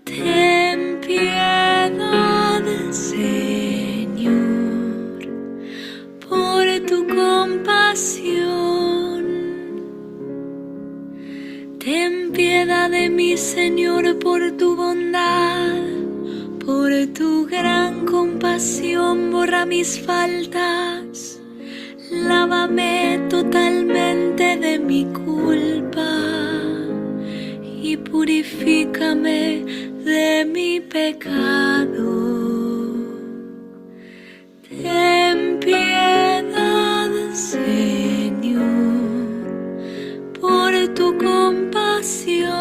Ten piedad, Señor, por tu compasión. Ten piedad de mí, Señor, por tu bondad, por tu gran compasión. Borra mis faltas, lávame totalmente de mi culpa y purifícame de mi pecado. Ten piedad, Señor, por tu compasión,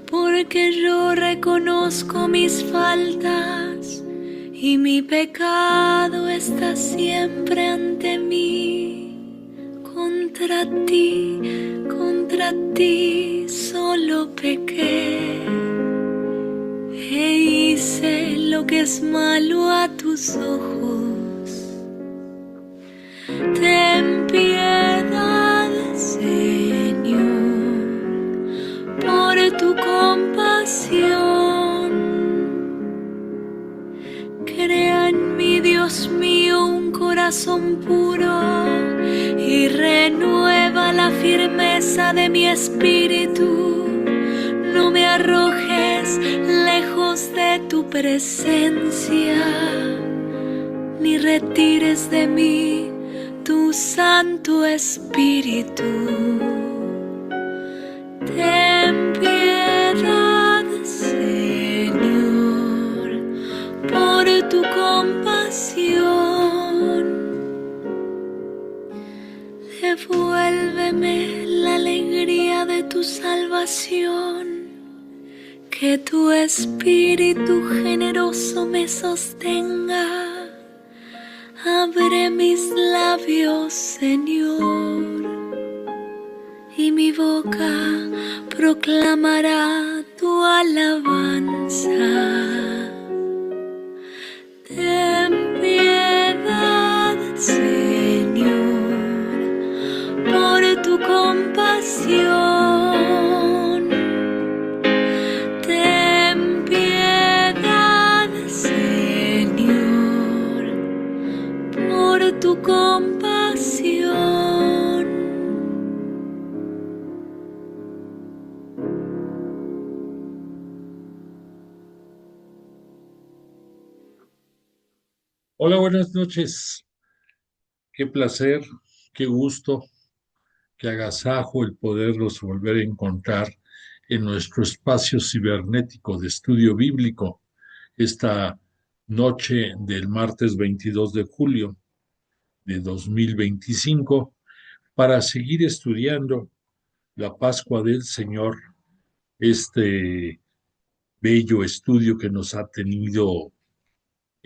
porque yo reconozco mis faltas y mi pecado está siempre ante mí. Contra ti solo pequé e hice lo que es malo a tus ojos. Ten piedad, Señor, por tu compasión. Crea en mí, Dios mío, un corazón puro y renueva la firmeza de mi espíritu. No me arrojes lejos de tu presencia, ni retires de mí tu Santo Espíritu. Ten piedad, Señor, por tu compasión. Devuélveme la alegría de tu salvación, que tu Espíritu generoso me sostenga. Abre mis labios, Señor, y mi boca proclamará tu alabanza. Ten piedad, Señor, por tu compasión. Ten piedad, Señor, por tu compasión. Hola, buenas noches. Qué placer, qué gusto, qué agasajo el poderlos volver a encontrar en nuestro espacio cibernético de estudio bíblico esta noche del martes 22 de julio de 2025 para seguir estudiando la Pascua del Señor, este bello estudio que nos ha tenido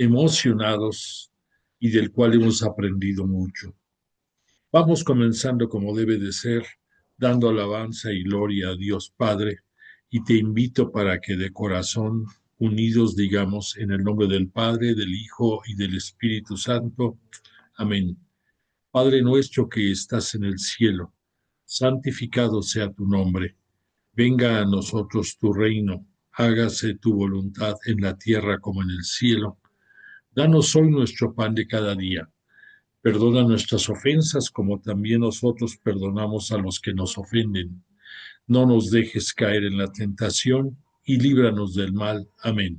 emocionados y del cual hemos aprendido mucho. Vamos comenzando como debe de ser, dando alabanza y gloria a Dios Padre, y te invito para que de corazón, unidos digamos en el nombre del Padre, del Hijo y del Espíritu Santo. Amén. Padre nuestro que estás en el cielo, santificado sea tu nombre. Venga a nosotros tu reino, hágase tu voluntad en la tierra como en el cielo. Danos hoy nuestro pan de cada día. Perdona nuestras ofensas como también nosotros perdonamos a los que nos ofenden. No nos dejes caer en la tentación y líbranos del mal. Amén.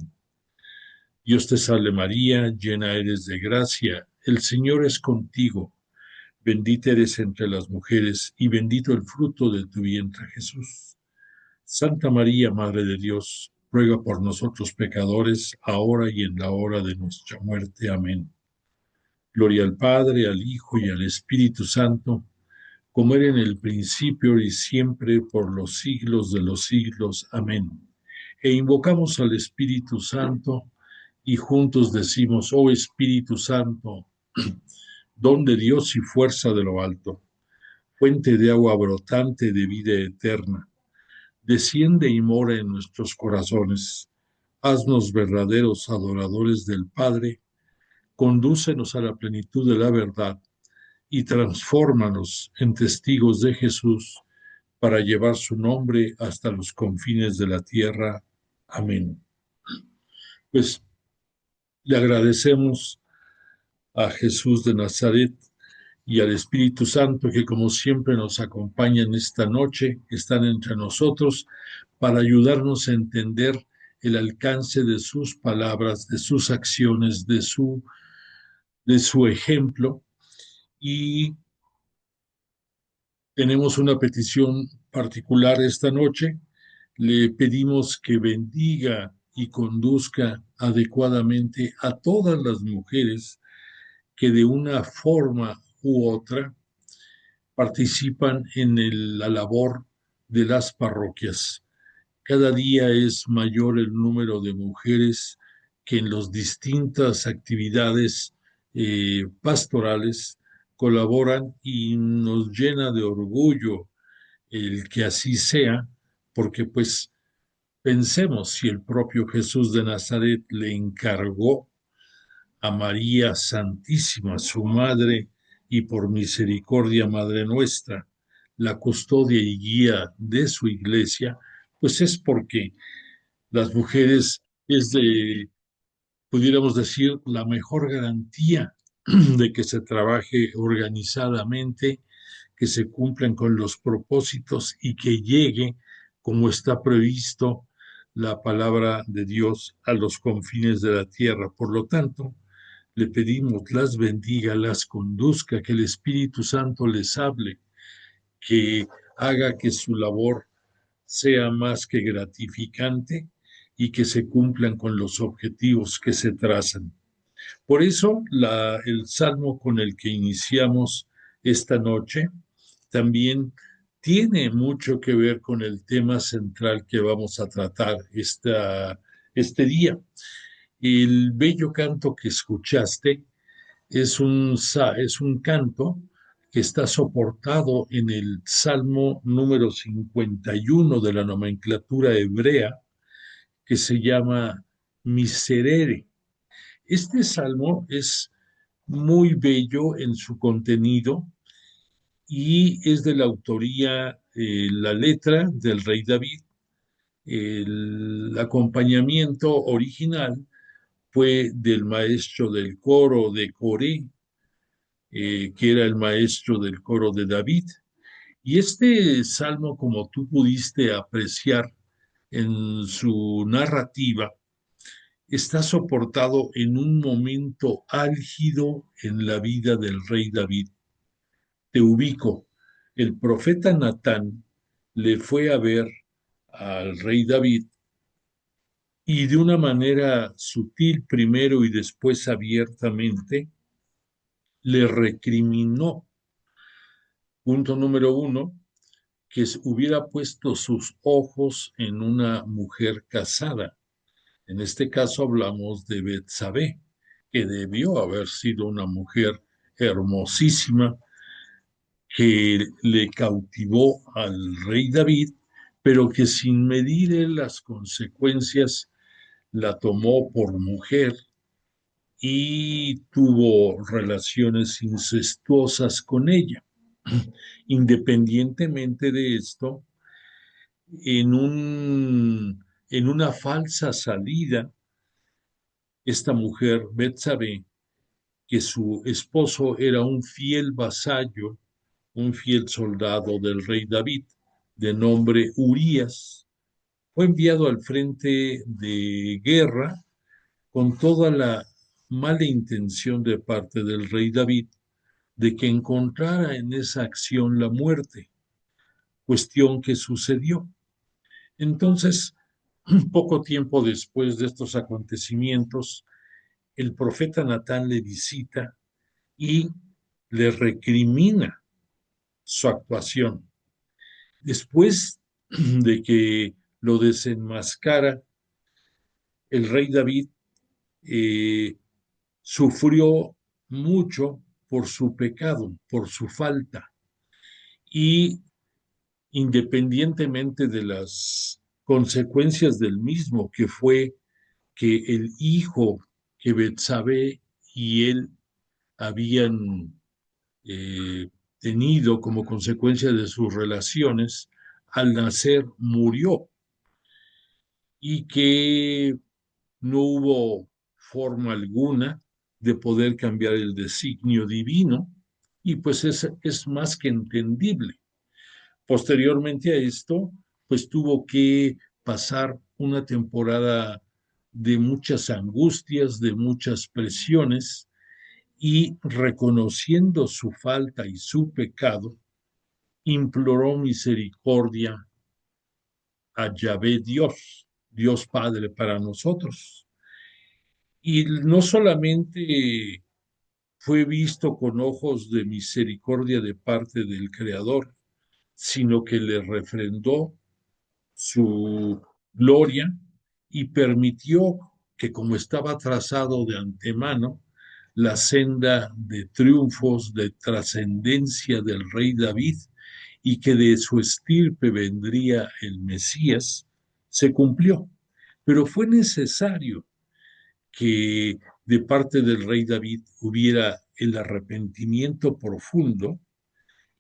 Dios te salve María, llena eres de gracia, el Señor es contigo. Bendita eres entre las mujeres y bendito el fruto de tu vientre Jesús. Santa María, Madre de Dios, ruega por nosotros pecadores, ahora y en la hora de nuestra muerte. Amén. Gloria al Padre, al Hijo y al Espíritu Santo, como era en el principio y siempre, por los siglos de los siglos. Amén. E invocamos al Espíritu Santo y juntos decimos: oh Espíritu Santo, don de Dios y fuerza de lo alto, fuente de agua brotante de vida eterna, desciende y mora en nuestros corazones. Haznos verdaderos adoradores del Padre, condúcenos a la plenitud de la verdad y transfórmanos en testigos de Jesús para llevar su nombre hasta los confines de la tierra. Amén. Pues le agradecemos a Jesús de Nazaret y al Espíritu Santo que como siempre nos acompañan esta noche, están entre nosotros para ayudarnos a entender el alcance de sus palabras, de sus acciones, de su ejemplo. Y tenemos una petición particular esta noche. Le pedimos que bendiga y conduzca adecuadamente a todas las mujeres que de una forma u otra participan en la labor de las parroquias. Cada día es mayor el número de mujeres que en las distintas actividades pastorales colaboran y nos llena de orgullo el que así sea, porque pues pensemos si el propio Jesús de Nazaret le encargó a María Santísima, su madre, y por misericordia, Madre nuestra, la custodia y guía de su iglesia, pues es porque las mujeres es pudiéramos decir, la mejor garantía de que se trabaje organizadamente, que se cumplan con los propósitos y que llegue, como está previsto, la palabra de Dios a los confines de la tierra. Por lo tanto, le pedimos las bendiga, las conduzca, que el Espíritu Santo les hable, que haga que su labor sea más que gratificante y que se cumplan con los objetivos que se trazan. Por eso el salmo con el que iniciamos esta noche también tiene mucho que ver con el tema central que vamos a tratar este día. El bello canto que escuchaste es un canto que está soportado en el Salmo número 51 de la nomenclatura hebrea, que se llama Miserere. Este salmo es muy bello en su contenido y es de la autoría, la letra del rey David. El acompañamiento original fue del maestro del coro de Coré, que era el maestro del coro de David. Y este salmo, como tú pudiste apreciar en su narrativa, está soportado en un momento álgido en la vida del rey David. Te ubico, el profeta Natán le fue a ver al rey David y de una manera sutil primero y después abiertamente le recriminó. Punto número uno, que hubiera puesto sus ojos en una mujer casada. En este caso hablamos de Betsabé, que debió haber sido una mujer hermosísima que le cautivó al rey David, pero que sin medir las consecuencias la tomó por mujer y tuvo relaciones incestuosas con ella. Independientemente de esto, en una falsa salida, esta mujer, Betsabé, que su esposo era un fiel vasallo, un fiel soldado del rey David, de nombre Urías, fue enviado al frente de guerra con toda la mala intención de parte del rey David de que encontrara en esa acción la muerte, cuestión que sucedió. Entonces, poco tiempo después de estos acontecimientos, el profeta Natán le visita y le recrimina su actuación. Después de que lo desenmascara, el rey David sufrió mucho por su pecado, por su falta, y independientemente de las consecuencias del mismo, que fue que el hijo que Betsabé y él habían eh, tenido como consecuencia de sus relaciones, al nacer murió y que no hubo forma alguna de poder cambiar el designio divino y pues es más que entendible. Posteriormente a esto, pues tuvo que pasar una temporada de muchas angustias, de muchas presiones, y reconociendo su falta y su pecado, imploró misericordia a Yahvé Dios, Dios Padre para nosotros. Y no solamente fue visto con ojos de misericordia de parte del Creador, sino que le refrendó su gloria y permitió que, como estaba trazado de antemano, la senda de triunfos, de trascendencia del rey David y que de su estirpe vendría el Mesías, se cumplió. Pero fue necesario que de parte del rey David hubiera el arrepentimiento profundo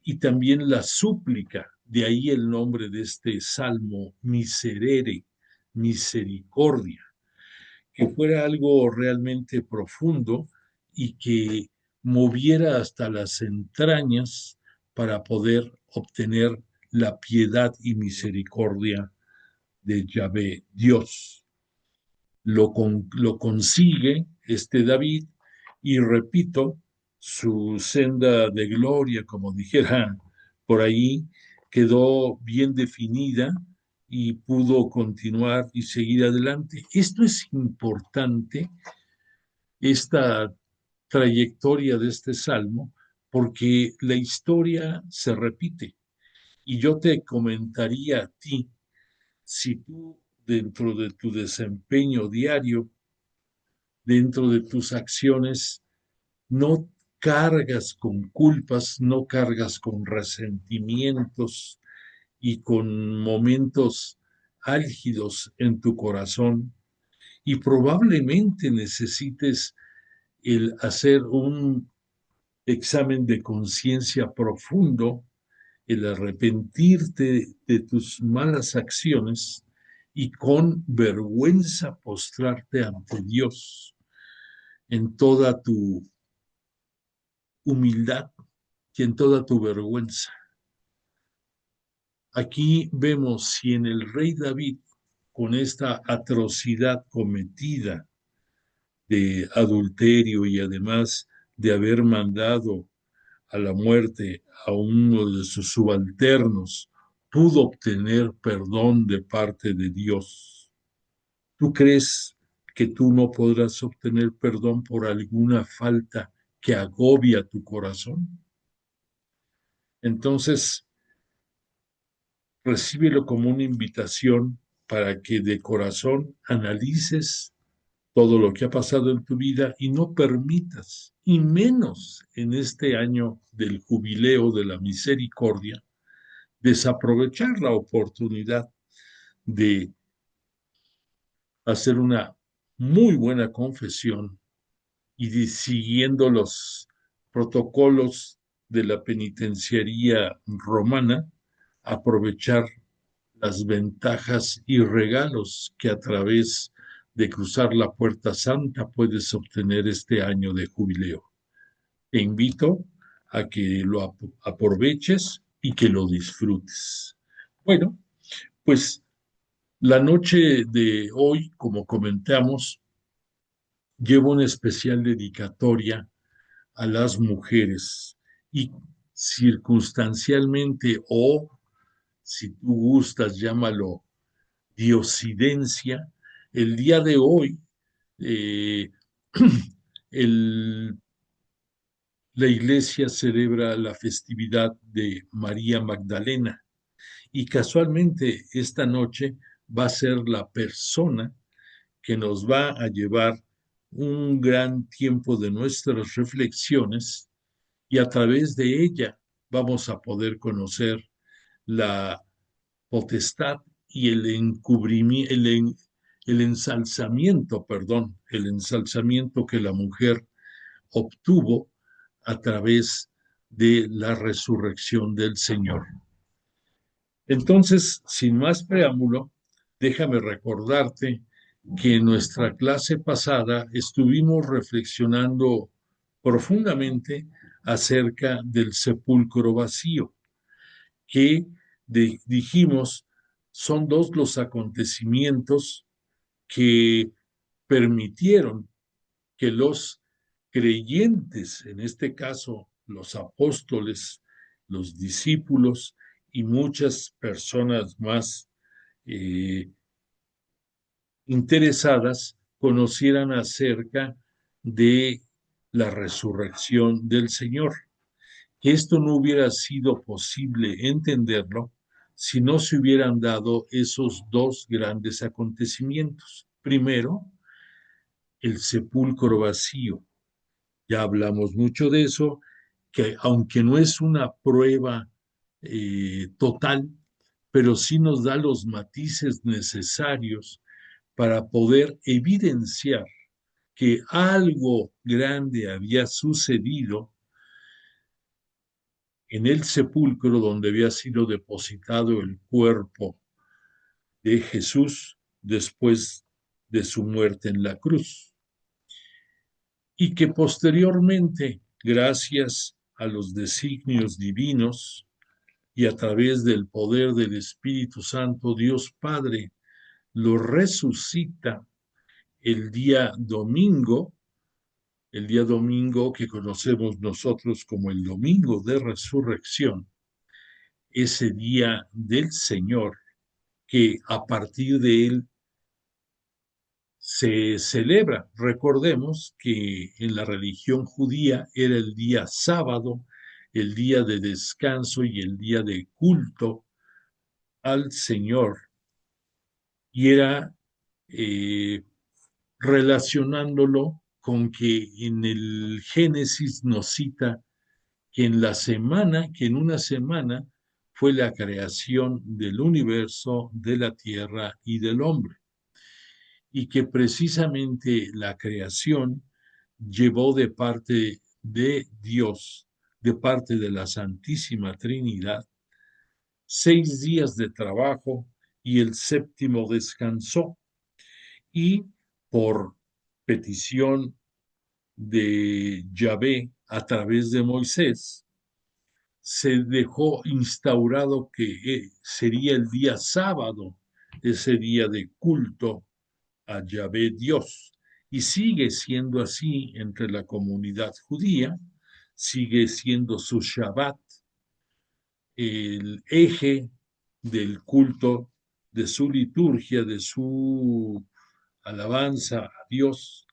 y también la súplica, de ahí el nombre de este salmo, miserere, misericordia, que fuera algo realmente profundo y que moviera hasta las entrañas para poder obtener la piedad y misericordia de Yahvé, Dios. Lo consigue este David y repito, su senda de gloria, como dijera por ahí, quedó bien definida y pudo continuar y seguir adelante. Esto es importante, esta trayectoria de este salmo, porque la historia se repite. Y yo te comentaría a ti, si tú dentro de tu desempeño diario, dentro de tus acciones, no cargas con culpas, no cargas con resentimientos y con momentos álgidos en tu corazón y probablemente necesites el hacer un examen de conciencia profundo, el arrepentirte de tus malas acciones y con vergüenza postrarte ante Dios en toda tu humildad y en toda tu vergüenza. Aquí vemos si en el rey David, con esta atrocidad cometida de adulterio y además de haber mandado a la muerte a uno de sus subalternos, pudo obtener perdón de parte de Dios. ¿Tú crees que tú no podrás obtener perdón por alguna falta que agobia tu corazón? Entonces, recíbelo como una invitación para que de corazón analices todo lo que ha pasado en tu vida y no permitas, y menos en este año del jubileo de la misericordia, desaprovechar la oportunidad de hacer una muy buena confesión y siguiendo los protocolos de la penitenciaría romana, aprovechar las ventajas y regalos que a través de cruzar la puerta santa puedes obtener este año de jubileo. Te invito a que lo aproveches y que lo disfrutes. Bueno, pues la noche de hoy, como comentamos, llevo una especial dedicatoria a las mujeres y circunstancialmente o si tú gustas, llámalo diosidencia, el día de hoy eh, el, la iglesia celebra la festividad de María Magdalena y casualmente esta noche va a ser la persona que nos va a llevar un gran tiempo de nuestras reflexiones y a través de ella vamos a poder conocer la potestad y el encubrimiento, el ensalzamiento, perdón, el ensalzamiento que la mujer obtuvo a través de la resurrección del Señor. Entonces, sin más preámbulo, déjame recordarte que en nuestra clase pasada estuvimos reflexionando profundamente acerca del sepulcro vacío, que dijimos son dos los acontecimientos que permitieron que los creyentes, en este caso los apóstoles, los discípulos y muchas personas más eh, interesadas, conocieran acerca de la resurrección del Señor. Que esto no hubiera sido posible entenderlo si no se hubieran dado esos dos grandes acontecimientos. Primero, el sepulcro vacío. Ya hablamos mucho de eso, que aunque no es una prueba total, pero sí nos da los matices necesarios para poder evidenciar que algo grande había sucedido en el sepulcro donde había sido depositado el cuerpo de Jesús después de su muerte en la cruz. Y que posteriormente, gracias a los designios divinos y a través del poder del Espíritu Santo, Dios Padre lo resucita el día domingo que conocemos nosotros como el domingo de resurrección, ese día del Señor, que a partir de él se celebra. Recordemos que en la religión judía era el día sábado, el día de descanso y el día de culto al Señor. Y era relacionándolo con que en el Génesis nos cita que que en una semana fue la creación del universo, de la tierra y del hombre, y que precisamente la creación llevó de parte de Dios, de parte de la Santísima Trinidad, 6 días de trabajo y el séptimo descansó. Y por petición de Yahvé a través de Moisés, se dejó instaurado que sería el día sábado, ese día de culto a Yahvé Dios. Y sigue siendo así entre la comunidad judía, sigue siendo su Shabbat el eje del culto, de su liturgia, de su alabanza a Dios.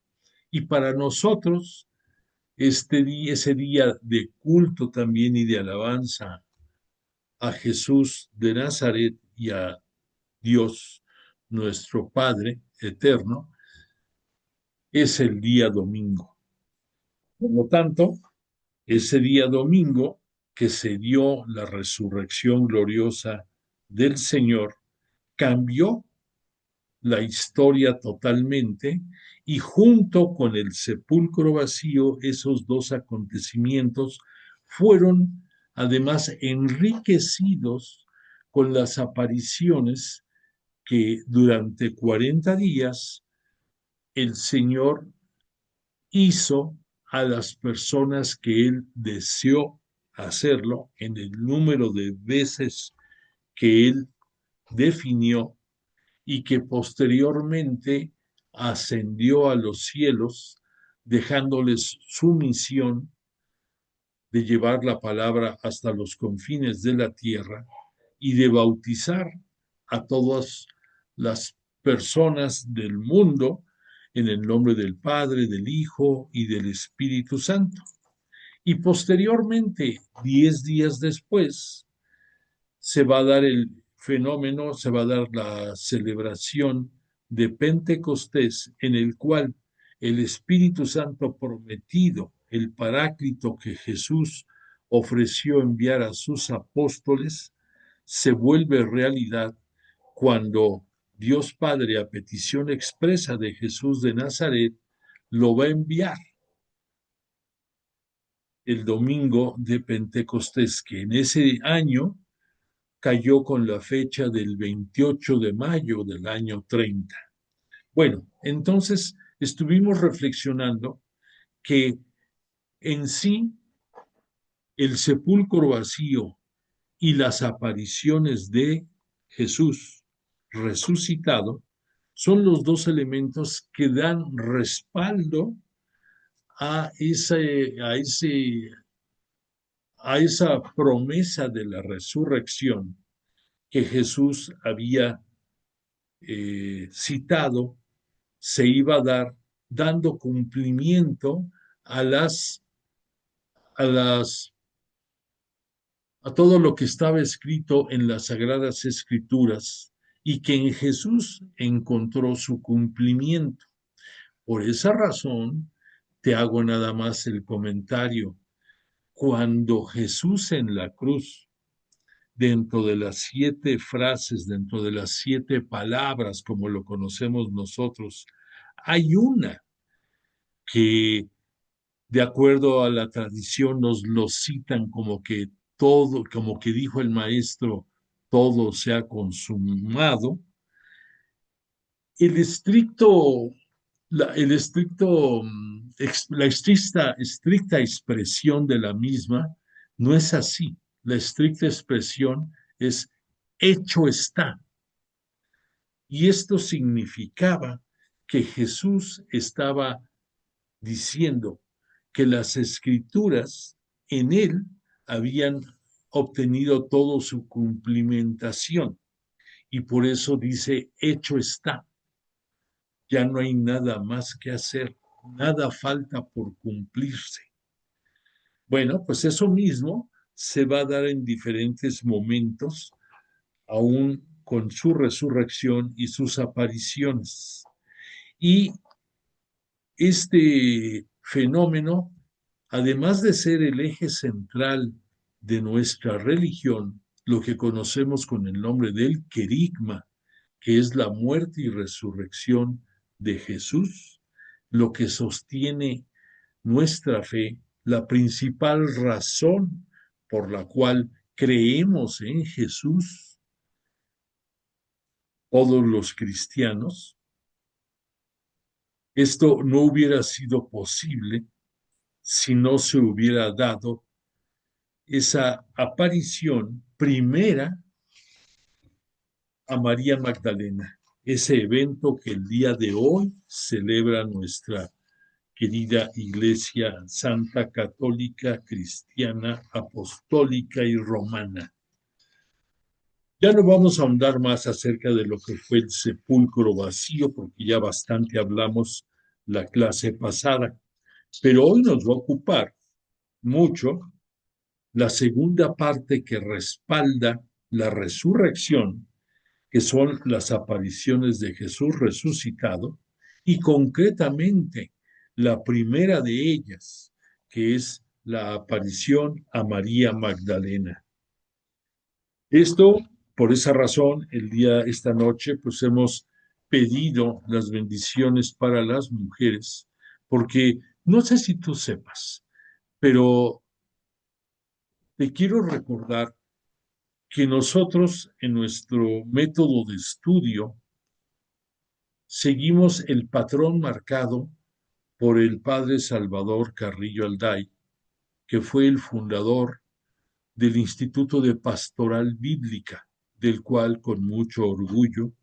Y para nosotros, ese día de culto también y de alabanza a Jesús de Nazaret y a Dios, nuestro Padre eterno, es el día domingo. Por lo tanto, ese día domingo que se dio la resurrección gloriosa del Señor, cambió la historia totalmente y junto con el sepulcro vacío, esos dos acontecimientos fueron además enriquecidos con las apariciones que durante 40 días el Señor hizo a las personas que Él deseó hacerlo en el número de veces que Él definió y que posteriormente ascendió a los cielos, dejándoles su misión de llevar la palabra hasta los confines de la tierra y de bautizar a todas las personas del mundo en el nombre del Padre, del Hijo y del Espíritu Santo. Y posteriormente, 10 días después, se va a dar el fenómeno, se va a dar la celebración de Pentecostés, en el cual el Espíritu Santo prometido, el Paráclito que Jesús ofreció enviar a sus apóstoles, se vuelve realidad cuando Dios Padre, a petición expresa de Jesús de Nazaret, lo va a enviar. el domingo de Pentecostés, que en ese año cayó con la fecha del 28 de mayo del año 30. Bueno, entonces estuvimos reflexionando que en sí el sepulcro vacío y las apariciones de Jesús resucitado son los dos elementos que dan respaldo a, a esa promesa de la resurrección que Jesús había citado se iba a dar, dando cumplimiento a a las a todo lo que estaba escrito en las Sagradas Escrituras y que en Jesús encontró su cumplimiento. Por esa razón, te hago nada más el comentario. Cuando Jesús en la cruz, dentro de las 7 frases, dentro de las 7 palabras, como lo conocemos nosotros, hay una que, de acuerdo a la tradición, nos lo citan como que todo, como que dijo el maestro, todo se ha consumado. El estricto, el estricto, la estricta expresión de la misma no es así. La estricta expresión es hecho está. Y esto significaba que Jesús estaba diciendo que las escrituras en él habían obtenido todo su cumplimentación y por eso dice hecho está. Ya no hay nada más que hacer, nada falta por cumplirse. Bueno, pues eso mismo se va a dar en diferentes momentos, aún con su resurrección y sus apariciones. Y este fenómeno, además de ser el eje central de nuestra religión, lo que conocemos con el nombre del querigma, que es la muerte y resurrección de Jesús, lo que sostiene nuestra fe, la principal razón por la cual creemos en Jesús, todos los cristianos, esto no hubiera sido posible si no se hubiera dado esa aparición primera a María Magdalena, ese evento que el día de hoy celebra nuestra querida Iglesia Santa Católica, Cristiana, Apostólica y Romana. Ya no vamos a ahondar más acerca de lo que fue el sepulcro vacío, porque ya bastante hablamos la clase pasada, pero hoy nos va a ocupar mucho la segunda parte que respalda la resurrección, que son las apariciones de Jesús resucitado, y concretamente la primera de ellas, que es la aparición a María Magdalena. Esto, por esa razón, esta noche, pues hemos pedido las bendiciones para las mujeres, porque no sé si tú sepas, pero te quiero recordar que nosotros en nuestro método de estudio seguimos el patrón marcado por el padre Salvador Carrillo Alday, que fue el fundador del Instituto de Pastoral Bíblica, del cual con mucho orgullo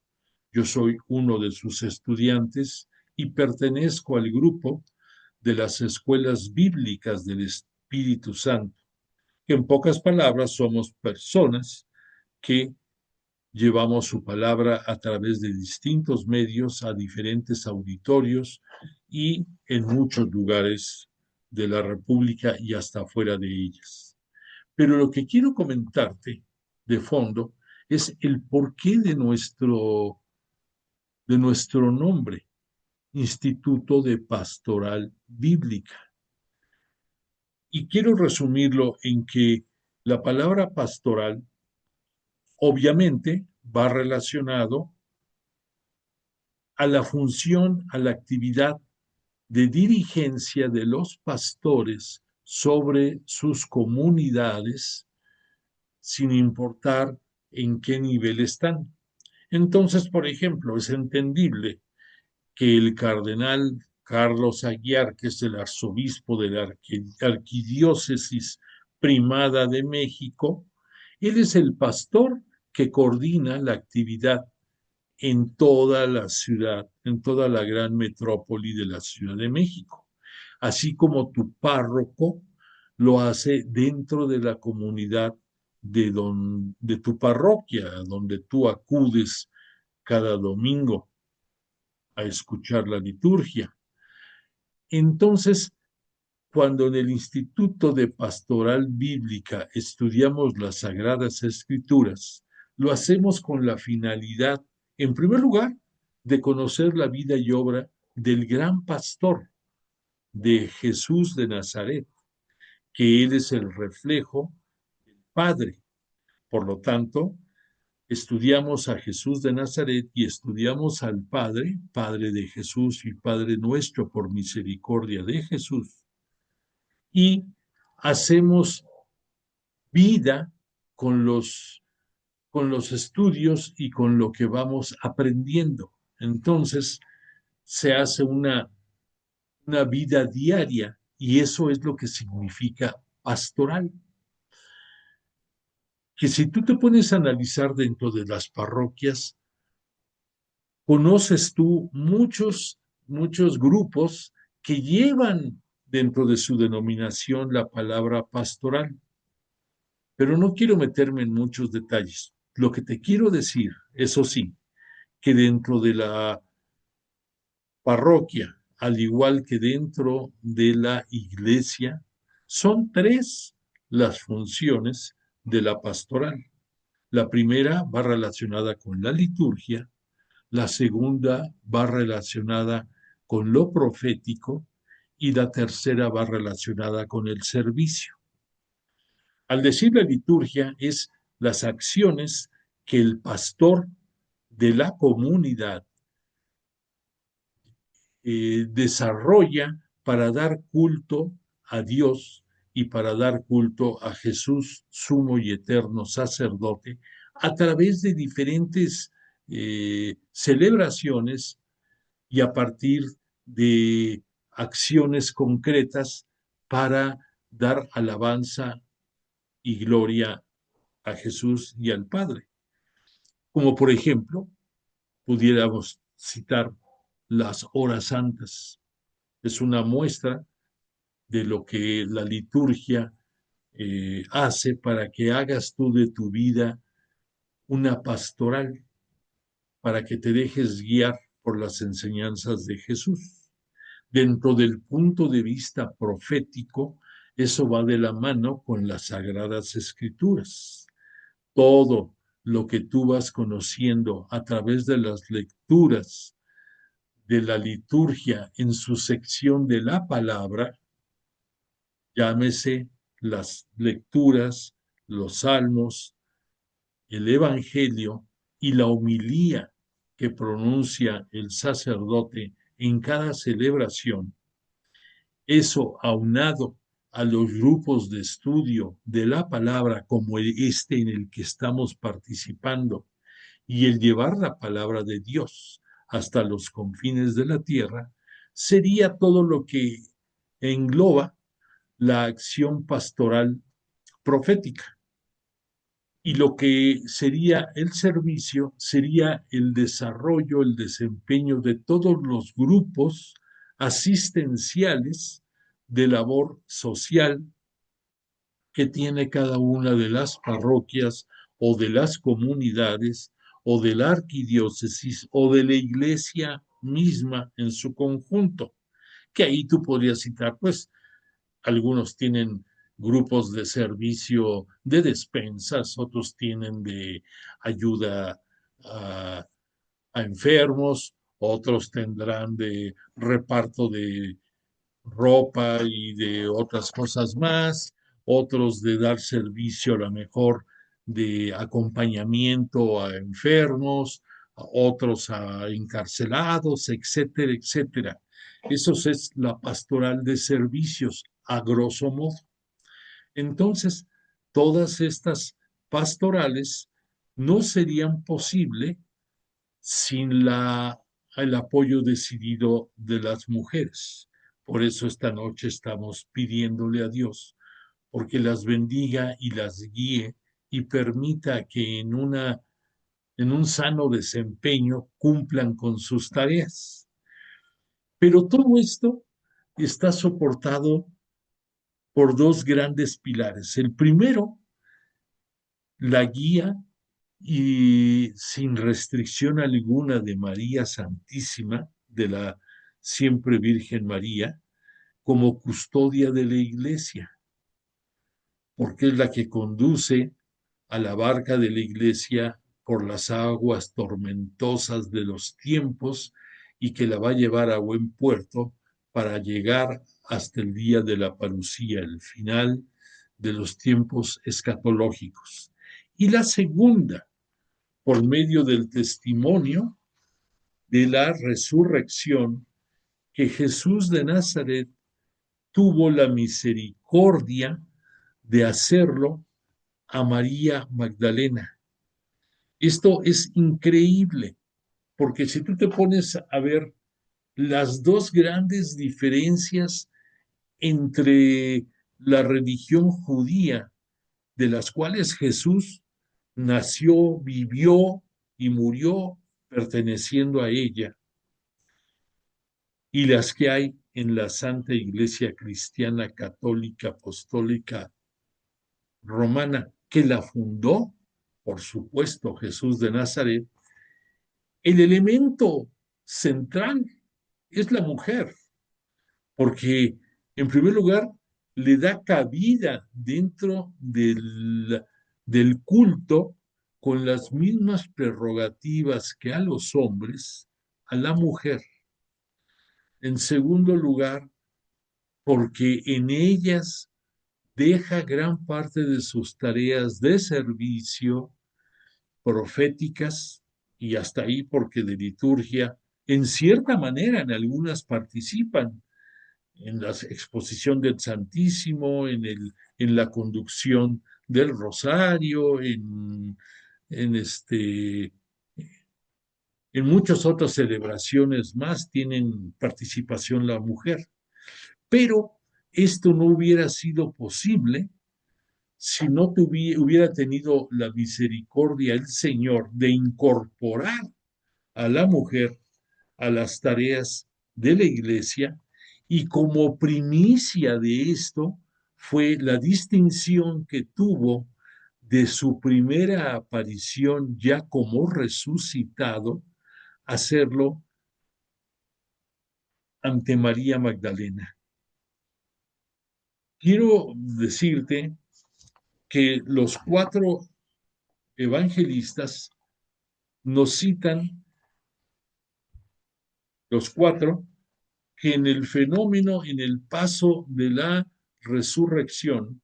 yo soy uno de sus estudiantes y pertenezco al grupo de las escuelas bíblicas del Espíritu Santo, que en pocas palabras somos personas que llevamos su palabra a través de distintos medios a diferentes auditorios y en muchos lugares de la República y hasta fuera de ellas. Pero lo que quiero comentarte de fondo es el porqué de nuestro nombre, Instituto de Pastoral Bíblica. Y quiero resumirlo en que la palabra pastoral obviamente va relacionado a la función, a la actividad de dirigencia de los pastores sobre sus comunidades sin importar en qué nivel están. Entonces, por ejemplo, es entendible que el cardenal Carlos Aguiar, que es el arzobispo de la Arquidiócesis Primada de México, él es el pastor que coordina la actividad en toda la ciudad, en toda la gran metrópoli de la Ciudad de México. Así como tu párroco lo hace dentro de la comunidad de tu parroquia, donde tú acudes cada domingo a escuchar la liturgia. Entonces, cuando en el Instituto de Pastoral Bíblica estudiamos las Sagradas Escrituras, lo hacemos con la finalidad, en primer lugar, de conocer la vida y obra del gran pastor, de Jesús de Nazaret, que Él es el reflejo del Padre. Por lo tanto, estudiamos a Jesús de Nazaret y estudiamos al Padre, Padre de Jesús y Padre nuestro por misericordia de Jesús, y hacemos vida con con los estudios y con lo que vamos aprendiendo. Entonces, se hace una vida diaria y eso es lo que significa pastoral. Que si tú te pones a analizar dentro de las parroquias, conoces tú muchos grupos que llevan dentro de su denominación la palabra pastoral, pero no quiero meterme en muchos detalles. Lo que te quiero decir, eso sí, que dentro de la parroquia, al igual que dentro de la iglesia, son tres las funciones de la pastoral. La primera va relacionada con la liturgia, la segunda va relacionada con lo profético y la tercera va relacionada con el servicio. Al decir la liturgia es las acciones que el pastor de la comunidad desarrolla para dar culto a Dios y para dar culto a Jesús, sumo y eterno sacerdote, a través de diferentes celebraciones y a partir de acciones concretas para dar alabanza y gloria a Jesús y al Padre. Como por ejemplo, pudiéramos citar las horas santas. Es una muestra de lo que la liturgia hace para que hagas tú de tu vida una pastoral, para que te dejes guiar por las enseñanzas de Jesús. Dentro del punto de vista profético, eso va de la mano con las sagradas escrituras. Todo lo que tú vas conociendo a través de las lecturas de la liturgia en su sección de la palabra, llámese las lecturas, los salmos, el evangelio y la homilía que pronuncia el sacerdote en cada celebración, eso aunado a los grupos de estudio de la palabra como este en el que estamos participando y el llevar la palabra de Dios hasta los confines de la tierra, sería todo lo que engloba la acción pastoral profética. Y lo que sería el servicio sería el desarrollo, el desempeño de todos los grupos asistenciales de labor social que tiene cada una de las parroquias o de las comunidades o de la arquidiócesis o de la iglesia misma en su conjunto, que ahí tú podrías citar, pues, algunos tienen grupos de servicio de despensas, otros tienen de ayuda a enfermos, otros tendrán de reparto de ropa y de otras cosas más, otros de dar servicio a lo mejor de acompañamiento a enfermos, a otros a encarcelados, etcétera, etcétera. Eso es la pastoral de servicios. a grosso modo. Entonces, todas estas pastorales no serían posibles sin el apoyo decidido de las mujeres. Por eso esta noche estamos pidiéndole a Dios porque las bendiga y las guíe y permita que en un sano desempeño cumplan con sus tareas. Pero todo esto está soportado por dos grandes pilares. El primero, la guía y sin restricción alguna de María Santísima, de la siempre Virgen María, como custodia de la Iglesia, porque es la que conduce a la barca de la Iglesia por las aguas tormentosas de los tiempos y que la va a llevar a buen puerto para llegar hasta el día de la parucía, el final de los tiempos escatológicos. Y la segunda, por medio del testimonio de la resurrección, que Jesús de Nazaret tuvo la misericordia de hacerlo a María Magdalena. Esto es increíble, porque si tú te pones a ver las dos grandes diferencias entre la religión judía, de las cuales Jesús nació, vivió y murió perteneciendo a ella, y las que hay en la Santa Iglesia Cristiana Católica Apostólica Romana, que la fundó, por supuesto, Jesús de Nazaret, el elemento central es la mujer, porque en primer lugar le da cabida dentro del culto con las mismas prerrogativas que a los hombres, a la mujer. En segundo lugar, porque en ellas deja gran parte de sus tareas de servicio proféticas y hasta ahí porque de liturgia, en cierta manera en algunas participan, en la exposición del Santísimo, en la conducción del rosario, en muchas otras celebraciones más tienen participación la mujer. Pero esto no hubiera sido posible si no hubiera tenido la misericordia el Señor de incorporar a la mujer a las tareas de la iglesia, y como primicia de esto fue la distinción que tuvo de su primera aparición ya como resucitado, hacerlo ante María Magdalena. Quiero decirte que los cuatro evangelistas nos citan, los cuatro, que en el fenómeno, en el paso de la resurrección,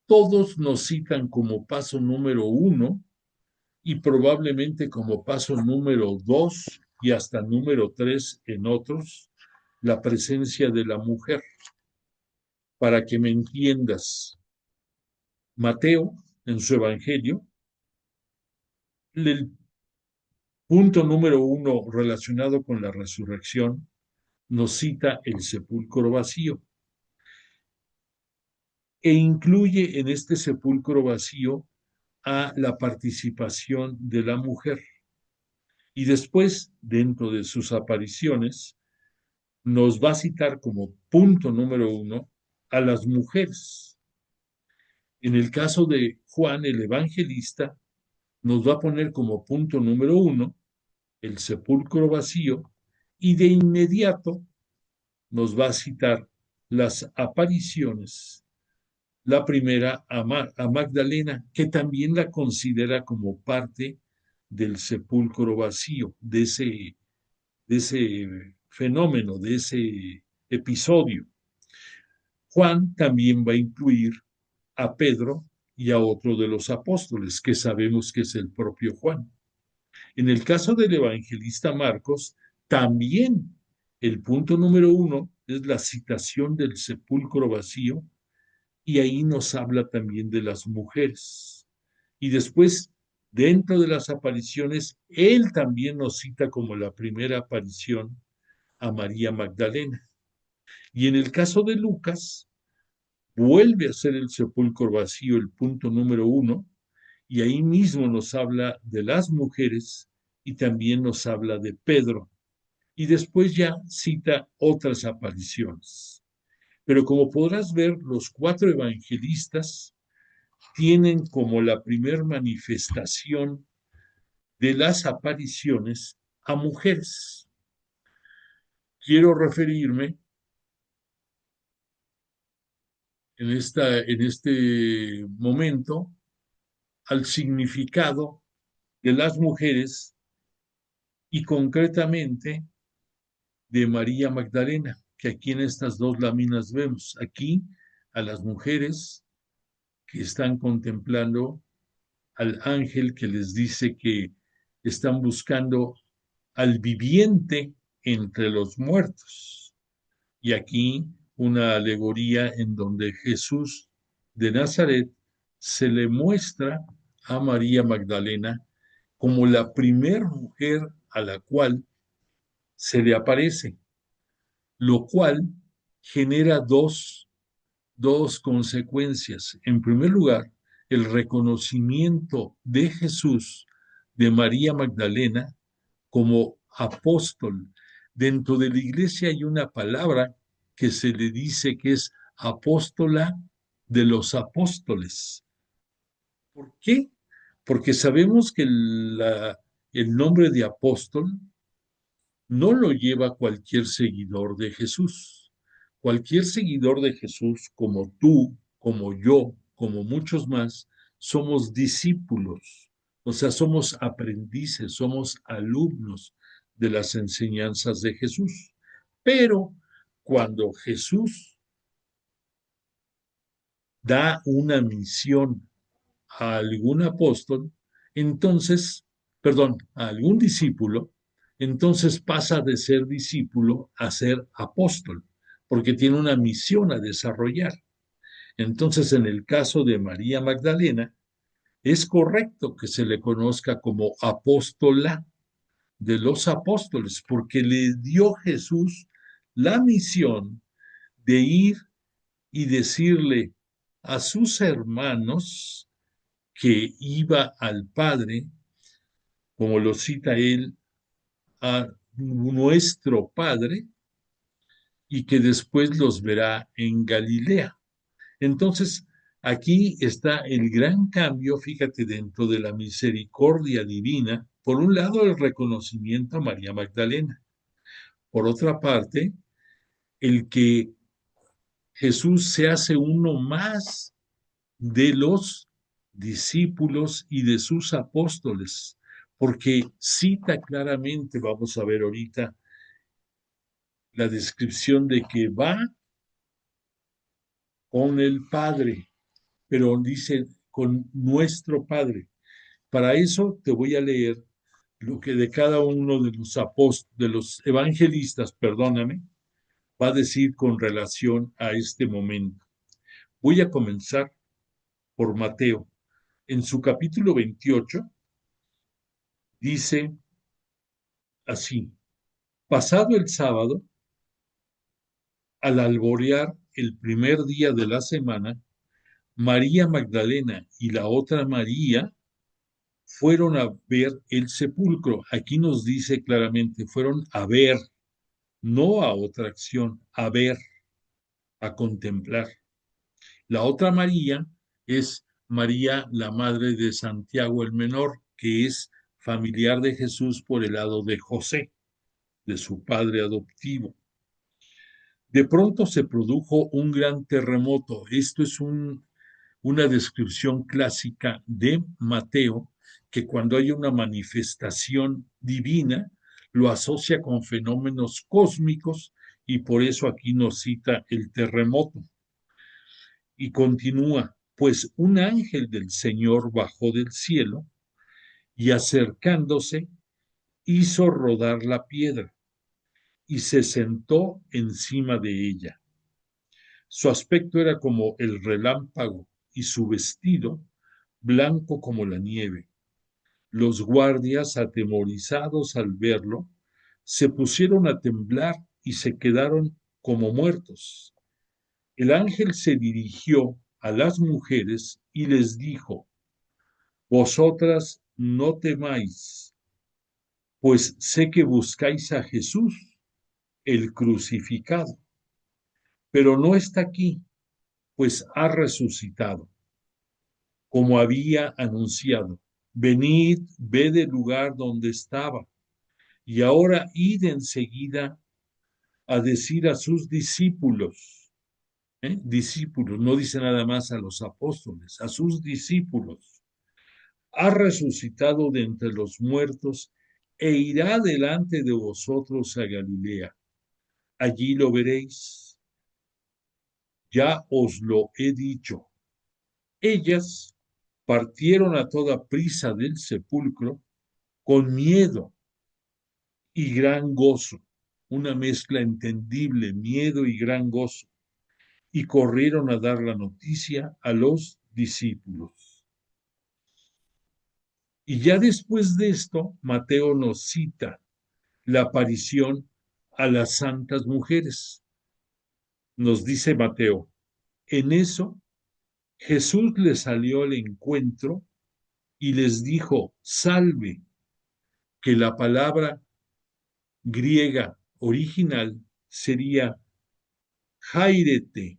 todos nos citan como paso número 1 y probablemente como paso número 2 y hasta número 3 en otros, la presencia de la mujer. Para que me entiendas, Mateo, en su evangelio, el punto número 1 relacionado con la resurrección nos cita el sepulcro vacío e incluye en este sepulcro vacío a la participación de la mujer. Y después, dentro de sus apariciones, nos va a citar como punto número 1 a las mujeres. En el caso de Juan, el evangelista, nos va a poner como punto número 1 el sepulcro vacío, y de inmediato nos va a citar las apariciones. La primera a Magdalena, que también la considera como parte del sepulcro vacío, de ese fenómeno, de ese episodio. Juan también va a incluir a Pedro y a otro de los apóstoles, que sabemos que es el propio Juan. En el caso del evangelista Marcos, también el punto número 1 es la citación del sepulcro vacío, y ahí nos habla también de las mujeres. Y después, dentro de las apariciones, él también nos cita como la primera aparición a María Magdalena. Y en el caso de Lucas, vuelve a ser el sepulcro vacío el punto número uno, y ahí mismo nos habla de las mujeres y también nos habla de Pedro. Y después ya cita otras apariciones. Pero como podrás ver, los cuatro evangelistas tienen como la primer manifestación de las apariciones a mujeres. Quiero referirme en este momento al significado de las mujeres y concretamente de María Magdalena, que aquí en estas dos láminas vemos. Aquí a las mujeres que están contemplando al ángel que les dice que están buscando al viviente entre los muertos. Y aquí una alegoría en donde Jesús de Nazaret se le muestra a María Magdalena como la primer mujer a la cual se le aparece, lo cual genera dos consecuencias. En primer lugar, el reconocimiento de Jesús, de María Magdalena, como apóstol. Dentro de la iglesia hay una palabra que se le dice que es apóstola de los apóstoles. ¿Por qué? Porque sabemos que el nombre de apóstol no lo lleva cualquier seguidor de Jesús. Cualquier seguidor de Jesús, como tú, como yo, como muchos más, somos discípulos, o sea, somos aprendices, somos alumnos de las enseñanzas de Jesús. Pero cuando Jesús da una misión a algún apóstol, entonces, perdón, a algún discípulo, entonces pasa de ser discípulo a ser apóstol, porque tiene una misión a desarrollar. Entonces, en el caso de María Magdalena, es correcto que se le conozca como apóstola de los apóstoles, porque le dio Jesús la misión de ir y decirle a sus hermanos que iba al Padre, como lo cita él, a nuestro Padre, y que después los verá en Galilea. Entonces, aquí está el gran cambio, fíjate, dentro de la misericordia divina. Por un lado, el reconocimiento a María Magdalena. Por otra parte, el que Jesús se hace uno más de los discípulos y de sus apóstoles, porque cita claramente, vamos a ver ahorita, la descripción de que va con el Padre, pero dice con nuestro Padre. Para eso te voy a leer lo que de cada uno de los de los evangelistas, perdóname, va a decir con relación a este momento. Voy a comenzar por Mateo. En su capítulo 28 dice así: pasado el sábado, al alborear el primer día de la semana, María Magdalena y la otra María fueron a ver el sepulcro. Aquí nos dice claramente, fueron a ver, no a otra acción, a ver, a contemplar. La otra María es María, la madre de Santiago el Menor, que es familiar de Jesús por el lado de José, de su padre adoptivo. De pronto se produjo un gran terremoto. Esto es una descripción clásica de Mateo, que cuando hay una manifestación divina, lo asocia con fenómenos cósmicos y por eso aquí nos cita el terremoto. Y continúa, pues un ángel del Señor bajó del cielo y acercándose hizo rodar la piedra y se sentó encima de ella. Su aspecto era como el relámpago y su vestido blanco como la nieve. Los guardias, atemorizados al verlo, se pusieron a temblar y se quedaron como muertos. El ángel se dirigió a las mujeres y les dijo: Vosotras no temáis, pues sé que buscáis a Jesús, el crucificado, pero no está aquí, pues ha resucitado, como había anunciado. Venid, ved el lugar donde estaba, y ahora id enseguida a decir a sus discípulos, discípulos, no dice nada más a los apóstoles, a sus discípulos, ha resucitado de entre los muertos e irá delante de vosotros a Galilea. Allí lo veréis. Ya os lo he dicho. Ellas partieron a toda prisa del sepulcro con miedo y gran gozo, una mezcla entendible, miedo y gran gozo, y corrieron a dar la noticia a los discípulos. Y ya después de esto, Mateo nos cita la aparición a las santas mujeres. Nos dice Mateo: en eso Jesús les salió al encuentro y les dijo: salve, que la palabra griega original sería jairete,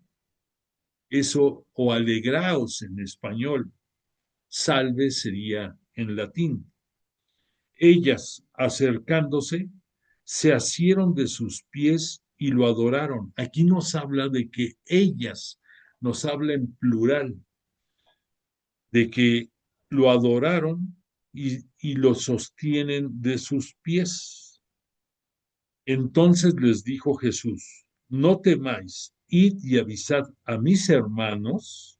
eso, o alegraos en español, salve sería en latín. Ellas, acercándose, se asieron de sus pies y lo adoraron. Aquí nos habla de que ellas, nos habla en plural, de que lo adoraron y lo sostienen de sus pies. Entonces les dijo Jesús: no temáis, id y avisad a mis hermanos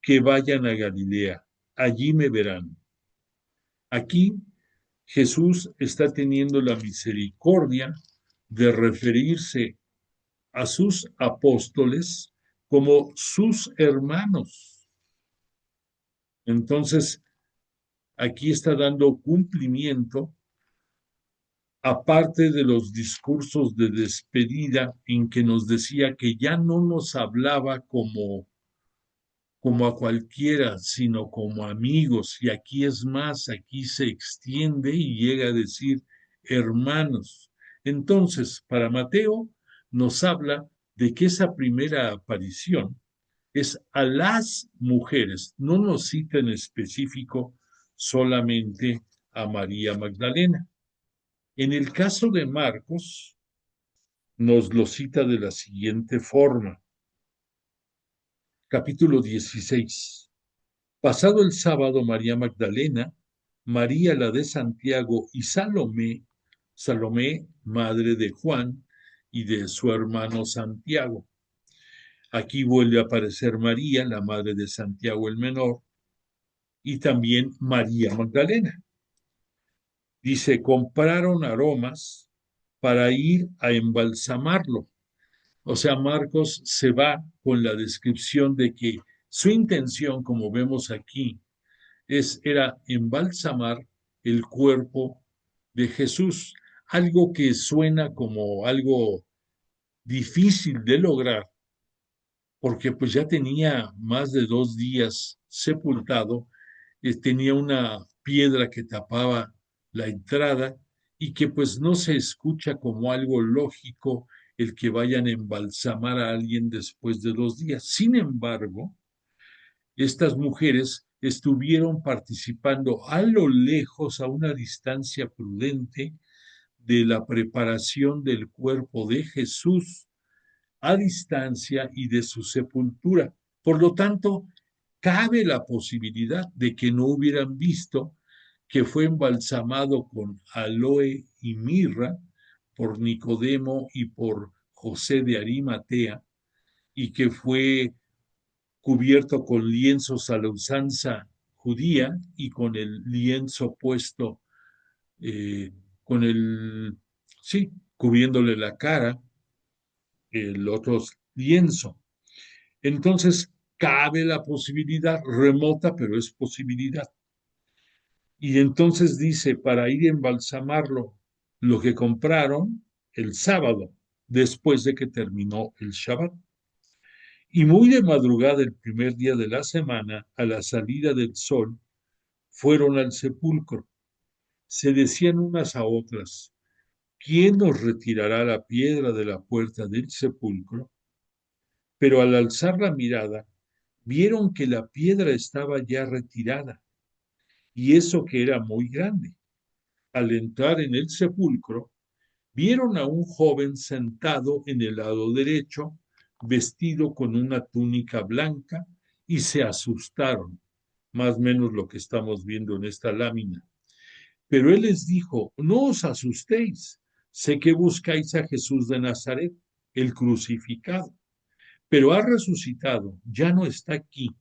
que vayan a Galilea, allí me verán. Aquí Jesús está teniendo la misericordia de referirse a sus apóstoles como sus hermanos. Entonces, aquí está dando cumplimiento, aparte de los discursos de despedida en que nos decía que ya no nos hablaba como a cualquiera, sino como amigos. Y aquí es más, aquí se extiende y llega a decir hermanos. Entonces, para Mateo nos habla de que esa primera aparición es a las mujeres, no nos cita en específico solamente a María Magdalena. En el caso de Marcos, nos lo cita de la siguiente forma. Capítulo 16. Pasado el sábado, María Magdalena, María la de Santiago y Salomé, madre de Juan y de su hermano Santiago. Aquí vuelve a aparecer María, la madre de Santiago el menor, y también María Magdalena. Dice: compraron aromas para ir a embalsamarlo. O sea, Marcos se va con la descripción de que su intención, como vemos aquí, era embalsamar el cuerpo de Jesús, algo que suena como algo difícil de lograr, porque pues ya tenía más de 2 días sepultado, tenía una piedra que tapaba la entrada y que pues no se escucha como algo lógico el que vayan a embalsamar a alguien después de 2 días. Sin embargo, estas mujeres estuvieron participando a lo lejos, a una distancia prudente, de la preparación del cuerpo de Jesús a distancia y de su sepultura. Por lo tanto, cabe la posibilidad de que no hubieran visto que fue embalsamado con aloe y mirra por Nicodemo y por José de Arimatea, y que fue cubierto con lienzos a la usanza judía y con el lienzo puesto, con el, sí, cubriéndole la cara, el otro lienzo. Entonces, cabe la posibilidad, remota, pero es posibilidad. Y entonces dice, para ir a embalsamarlo, lo que compraron el sábado, después de que terminó el Shabbat. Y muy de madrugada, el primer día de la semana, a la salida del sol, fueron al sepulcro. Se decían unas a otras, ¿quién nos retirará la piedra de la puerta del sepulcro? Pero al alzar la mirada, vieron que la piedra estaba ya retirada, y eso que era muy grande. Al entrar en el sepulcro, vieron a un joven sentado en el lado derecho, vestido con una túnica blanca, y se asustaron, más o menos lo que estamos viendo en esta lámina. Pero él les dijo, no os asustéis, sé que buscáis a Jesús de Nazaret, el crucificado, pero ha resucitado, ya no está aquí,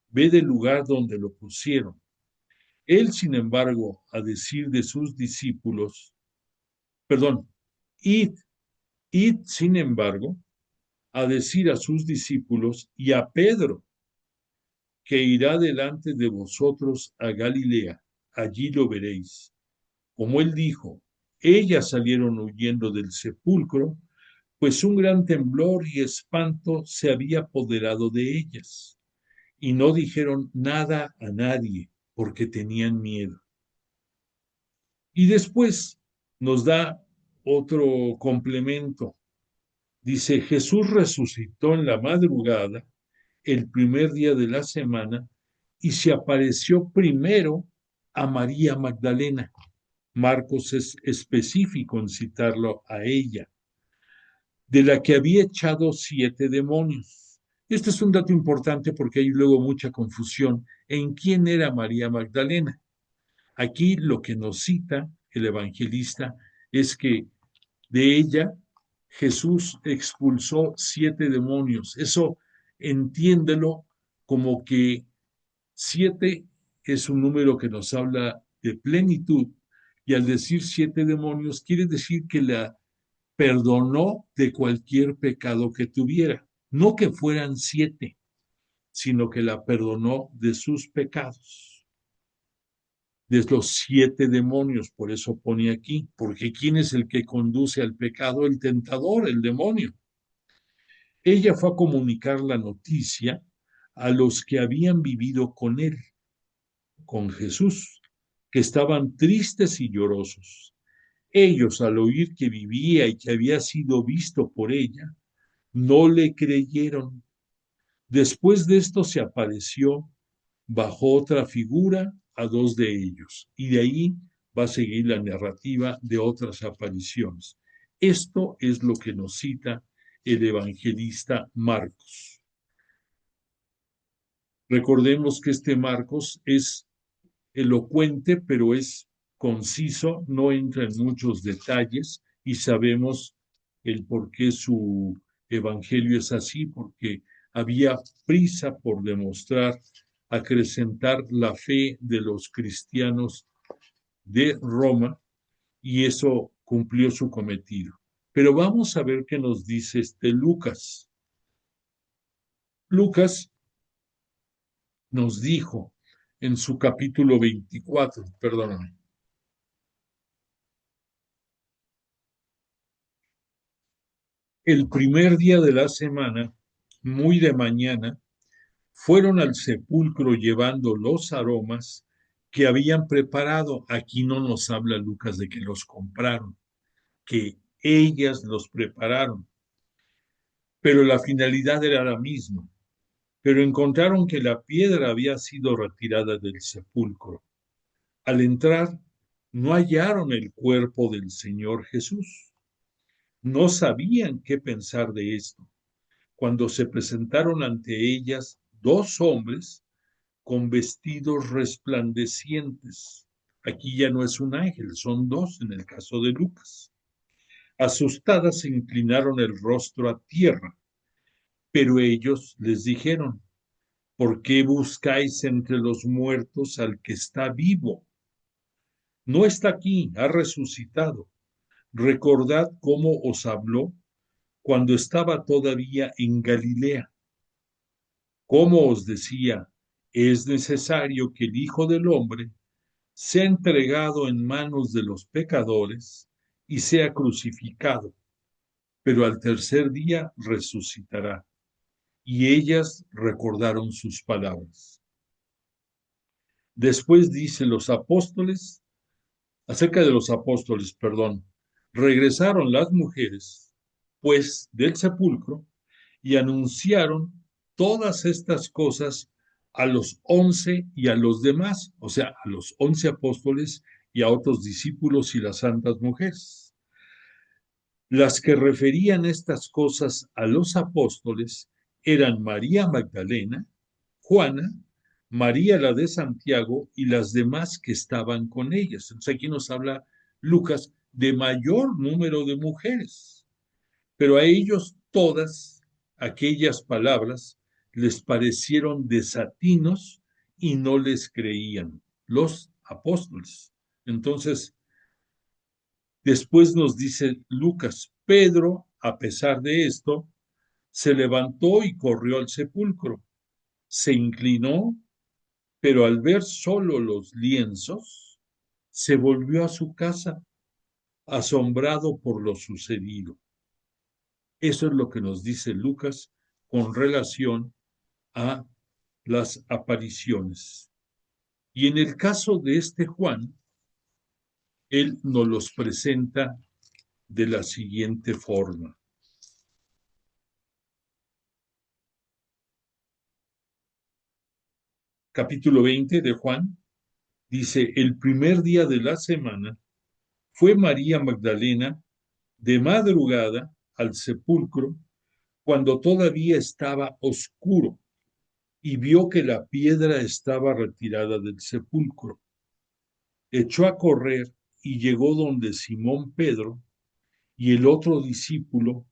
ve del lugar donde lo pusieron. Él, sin embargo, a decir de sus discípulos, perdón, id, sin embargo, a decir a sus discípulos y a Pedro, que irá delante de vosotros a Galilea, allí lo veréis. Como él dijo, ellas salieron huyendo del sepulcro, pues un gran temblor y espanto se había apoderado de ellas, y no dijeron nada a nadie, porque tenían miedo. Y después nos da otro complemento. Dice, Jesús resucitó en la madrugada, el primer día de la semana, y se apareció primero a María Magdalena. Marcos es específico en citarlo a ella, de la que había echado 7 demonios. Este es un dato importante porque hay luego mucha confusión en quién era María Magdalena. Aquí lo que nos cita el evangelista es que de ella Jesús expulsó 7 demonios. Eso entiéndelo como que 7 es un número que nos habla de plenitud, y al decir 7 demonios quiere decir que la perdonó de cualquier pecado que tuviera. No que fueran 7, sino que la perdonó de sus pecados, de los 7 demonios. Por eso pone aquí, porque ¿quién es el que conduce al pecado? El tentador, el demonio. Ella fue a comunicar la noticia a los que habían vivido con él, con Jesús, que estaban tristes y llorosos. Ellos, al oír que vivía y que había sido visto por ella, no le creyeron. Después de esto se apareció bajo otra figura a 2 de ellos, y de ahí va a seguir la narrativa de otras apariciones. Esto es lo que nos cita el evangelista Marcos. Recordemos que este Marcos es elocuente, pero es conciso, no entra en muchos detalles, y sabemos el por qué su evangelio es así, porque había prisa por demostrar, acrecentar la fe de los cristianos de Roma, y eso cumplió su cometido. Pero vamos a ver qué nos dice Lucas. Lucas nos dijo en su capítulo 24, perdóname, el primer día de la semana, muy de mañana, fueron al sepulcro llevando los aromas que habían preparado. Aquí no nos habla Lucas de que los compraron, que ellas los prepararon, pero la finalidad era la misma. Pero encontraron que la piedra había sido retirada del sepulcro. Al entrar, no hallaron el cuerpo del Señor Jesús. No sabían qué pensar de esto, cuando se presentaron ante ellas 2 hombres con vestidos resplandecientes. Aquí ya no es un ángel, son 2 en el caso de Lucas. Asustadas se inclinaron el rostro a tierra, pero ellos les dijeron, ¿por qué buscáis entre los muertos al que está vivo? No está aquí, ha resucitado. recordad cómo os habló cuando estaba todavía en Galilea, cómo os decía, es necesario que el Hijo del Hombre sea entregado en manos de los pecadores y sea crucificado, pero al tercer día resucitará. Y ellas recordaron sus palabras. Después dice acerca de los apóstoles, perdón, regresaron las mujeres, pues, del sepulcro y anunciaron todas estas cosas a los 11 y a los demás, o sea, a los 11 apóstoles y a otros discípulos y las santas mujeres. Las que referían estas cosas a los apóstoles eran María Magdalena, Juana, María la de Santiago y las demás que estaban con ellas. Entonces aquí nos habla Lucas de mayor número de mujeres, pero a ellos todas aquellas palabras les parecieron desatinos y no les creían los apóstoles. Entonces, después nos dice Lucas, Pedro, a pesar de esto, se levantó y corrió al sepulcro, se inclinó, pero al ver solo los lienzos, se volvió a su casa, asombrado por lo sucedido. Eso es lo que nos dice Lucas con relación a las apariciones. Y en el caso de este Juan, él nos los presenta de la siguiente forma. Capítulo 20 de Juan dice, el primer día de la semana fue María Magdalena de madrugada al sepulcro cuando todavía estaba oscuro y vio que la piedra estaba retirada del sepulcro. Echó a correr y llegó donde Simón Pedro y el otro discípulo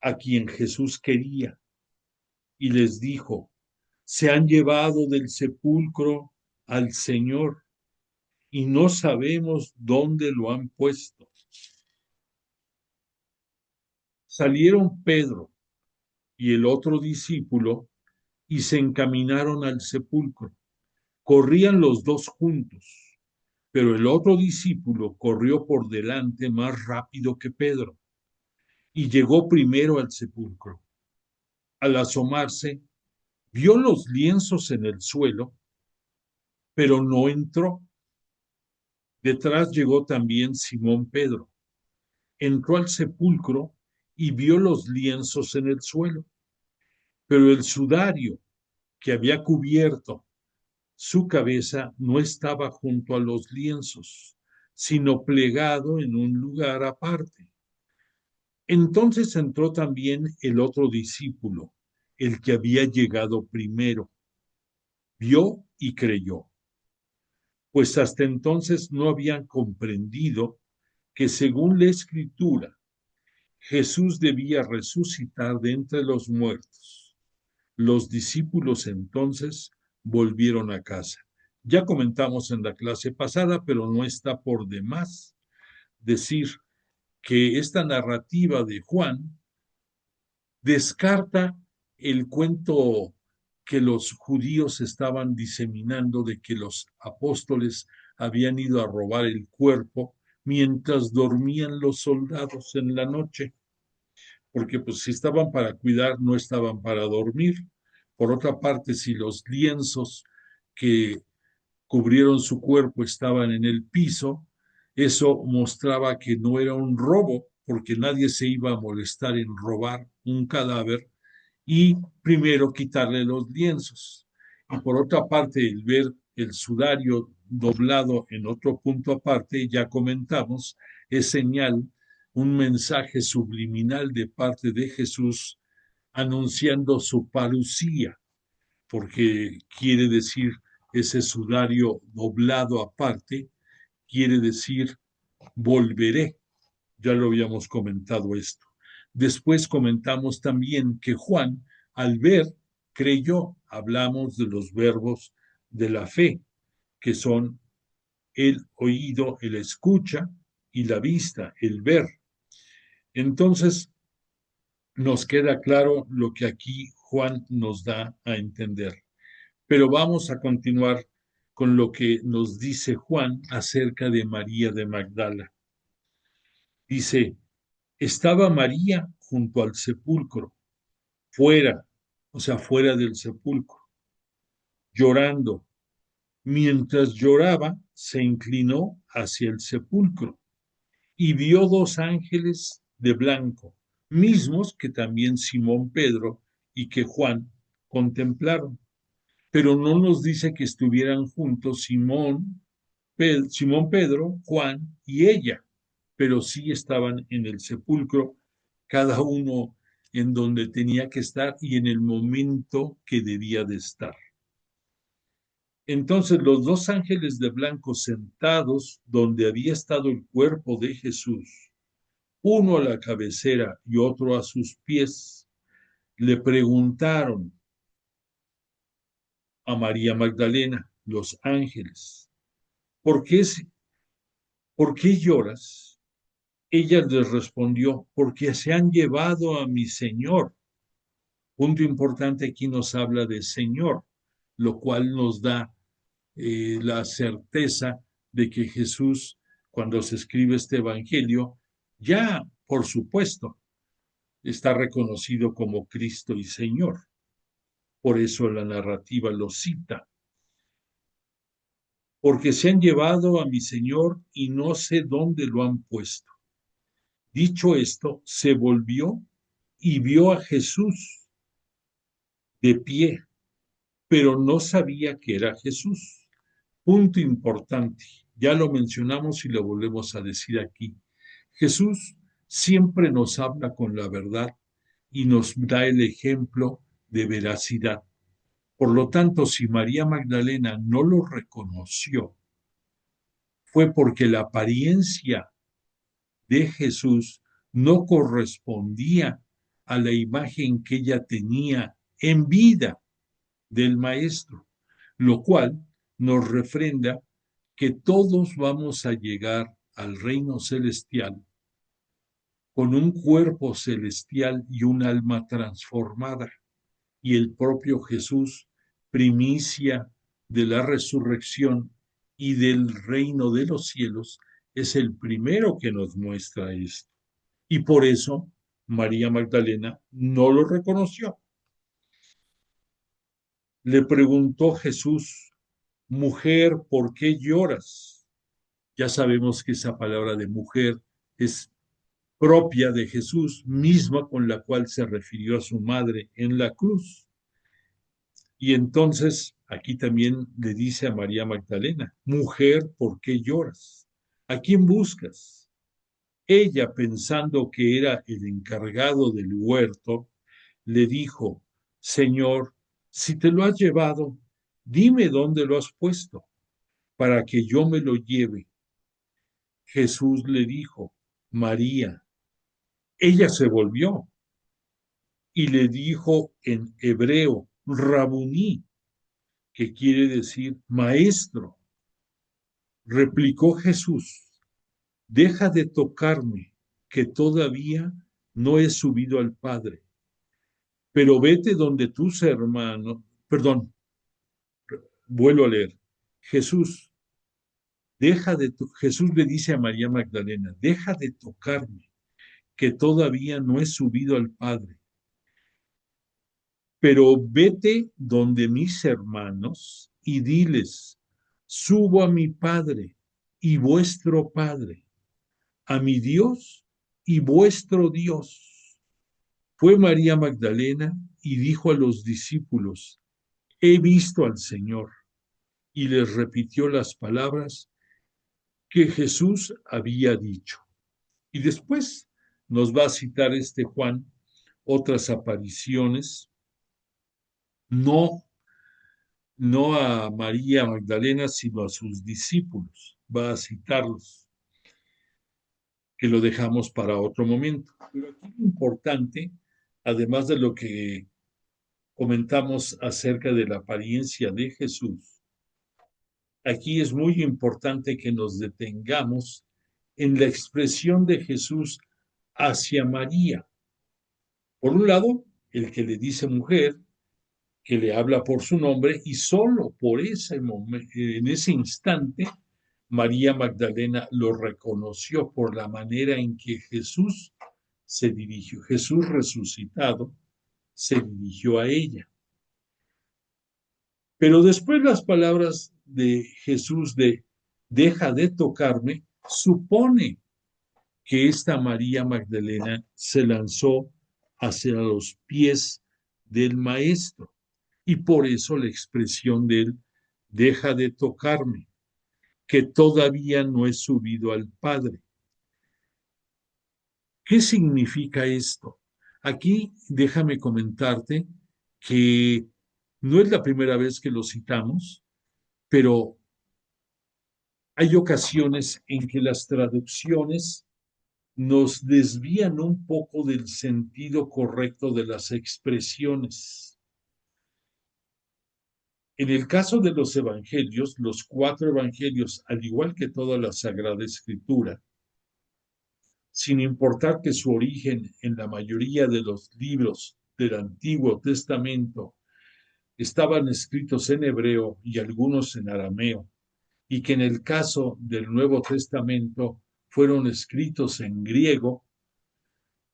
a quien Jesús quería, y les dijo, se han llevado del sepulcro al Señor y no sabemos dónde lo han puesto. Salieron Pedro y el otro discípulo y se encaminaron al sepulcro. Corrían los dos juntos, pero el otro discípulo corrió por delante más rápido que Pedro y llegó primero al sepulcro. Al asomarse, vio los lienzos en el suelo, pero no entró. Detrás llegó también Simón Pedro. Entró al sepulcro y vio los lienzos en el suelo, pero el sudario que había cubierto su cabeza no estaba junto a los lienzos, sino plegado en un lugar aparte. Entonces entró también el otro discípulo, el que había llegado primero. Vio y creyó, pues hasta entonces no habían comprendido que según la Escritura, Jesús debía resucitar de entre los muertos. Los discípulos entonces volvieron a casa. Ya comentamos en la clase pasada, pero no está por demás decir que esta narrativa de Juan descarta el cuento que los judíos estaban diseminando de que los apóstoles habían ido a robar el cuerpo mientras dormían los soldados en la noche, porque pues si estaban para cuidar, no estaban para dormir. Por otra parte, si los lienzos que cubrieron su cuerpo estaban en el piso, eso mostraba que no era un robo, porque nadie se iba a molestar en robar un cadáver y primero quitarle los lienzos. Y por otra parte, el ver el sudario doblado en otro punto aparte, ya comentamos, es señal, un mensaje subliminal de parte de Jesús anunciando su parucía, porque quiere decir ese sudario doblado aparte, quiere decir volveré. Ya lo habíamos comentado esto. Después comentamos también que Juan, al ver, creyó. Hablamos de los verbos de la fe, que son el oído, el escucha, y la vista, el ver. Entonces, nos queda claro lo que aquí Juan nos da a entender. Pero vamos a continuar con lo que nos dice Juan acerca de María de Magdala. Dice, estaba María junto al sepulcro, fuera, o sea, fuera del sepulcro, llorando. Mientras lloraba, se inclinó hacia el sepulcro y vio dos ángeles de blanco, mismos que también Simón Pedro y que Juan contemplaron. Pero no nos dice que estuvieran juntos Simón Pedro, Juan y ella, pero sí estaban en el sepulcro, cada uno en donde tenía que estar y en el momento que debía de estar. Entonces los dos ángeles de blanco sentados donde había estado el cuerpo de Jesús, uno a la cabecera y otro a sus pies, le preguntaron a María Magdalena, los ángeles, ¿por qué, ¿por qué lloras? Ella les respondió, porque se han llevado a mi Señor. Punto importante, aquí nos habla de Señor, lo cual nos da la certeza de que Jesús, cuando se escribe este Evangelio, ya, por supuesto, está reconocido como Cristo y Señor. Por eso la narrativa lo cita. Porque se han llevado a mi Señor y no sé dónde lo han puesto. Dicho esto, se volvió y vio a Jesús de pie, pero no sabía que era Jesús. Punto importante, ya lo mencionamos y lo volvemos a decir aquí. Jesús siempre nos habla con la verdad y nos da el ejemplo de veracidad. Por lo tanto, si María Magdalena no lo reconoció, fue porque la apariencia de Jesús no correspondía a la imagen que ella tenía en vida del Maestro, lo cual nos refrenda que todos vamos a llegar al reino celestial con un cuerpo celestial y un alma transformada. Y el propio Jesús, primicia de la resurrección y del reino de los cielos, es el primero que nos muestra esto. Y por eso María Magdalena no lo reconoció. Le preguntó Jesús, mujer, ¿por qué lloras? Ya sabemos que esa palabra de mujer es propia de Jesús, misma con la cual se refirió a su madre en la cruz. Y entonces aquí también le dice a María Magdalena, mujer, ¿por qué lloras? ¿A quién buscas? Ella, pensando que era el encargado del huerto, le dijo, Señor, si te lo has llevado, dime dónde lo has puesto, para que yo me lo lleve. Jesús le dijo, María. Ella se volvió y le dijo en hebreo, Rabuní, que quiere decir maestro. Replicó Jesús, deja de tocarme, que todavía no he subido al Padre, pero vete donde tus hermanos, perdón, vuelvo a leer, Jesús le dice a María Magdalena, deja de tocarme, que todavía no he subido al Padre, pero vete donde mis hermanos y diles, subo a mi Padre y vuestro Padre, a mi Dios y vuestro Dios. Fue María Magdalena y dijo a los discípulos, he visto al Señor, y les repitió las palabras que Jesús había dicho. Y después nos va a citar Juan otras apariciones, no a María Magdalena, sino a sus discípulos. Va a citarlos, que lo dejamos para otro momento. Pero aquí lo importante, además de lo que comentamos acerca de la apariencia de Jesús, aquí es muy importante que nos detengamos en la expresión de Jesús hacia María. Por un lado, el que le dice mujer, que le habla por su nombre, y solo por ese momento, en ese instante, María Magdalena lo reconoció por la manera en que Jesús se dirigió, Jesús resucitado se dirigió a ella. Pero después las palabras de Jesús de deja de tocarme, supone que esta María Magdalena se lanzó hacia los pies del maestro. Y por eso la expresión de él, deja de tocarme, que todavía no he subido al Padre. ¿Qué significa esto? Aquí déjame comentarte que no es la primera vez que lo citamos, pero hay ocasiones en que las traducciones nos desvían un poco del sentido correcto de las expresiones. En el caso de los evangelios, los 4 evangelios, al igual que toda la Sagrada Escritura, sin importar que su origen en la mayoría de los libros del Antiguo Testamento estaban escritos en hebreo y algunos en arameo, y que en el caso del Nuevo Testamento fueron escritos en griego,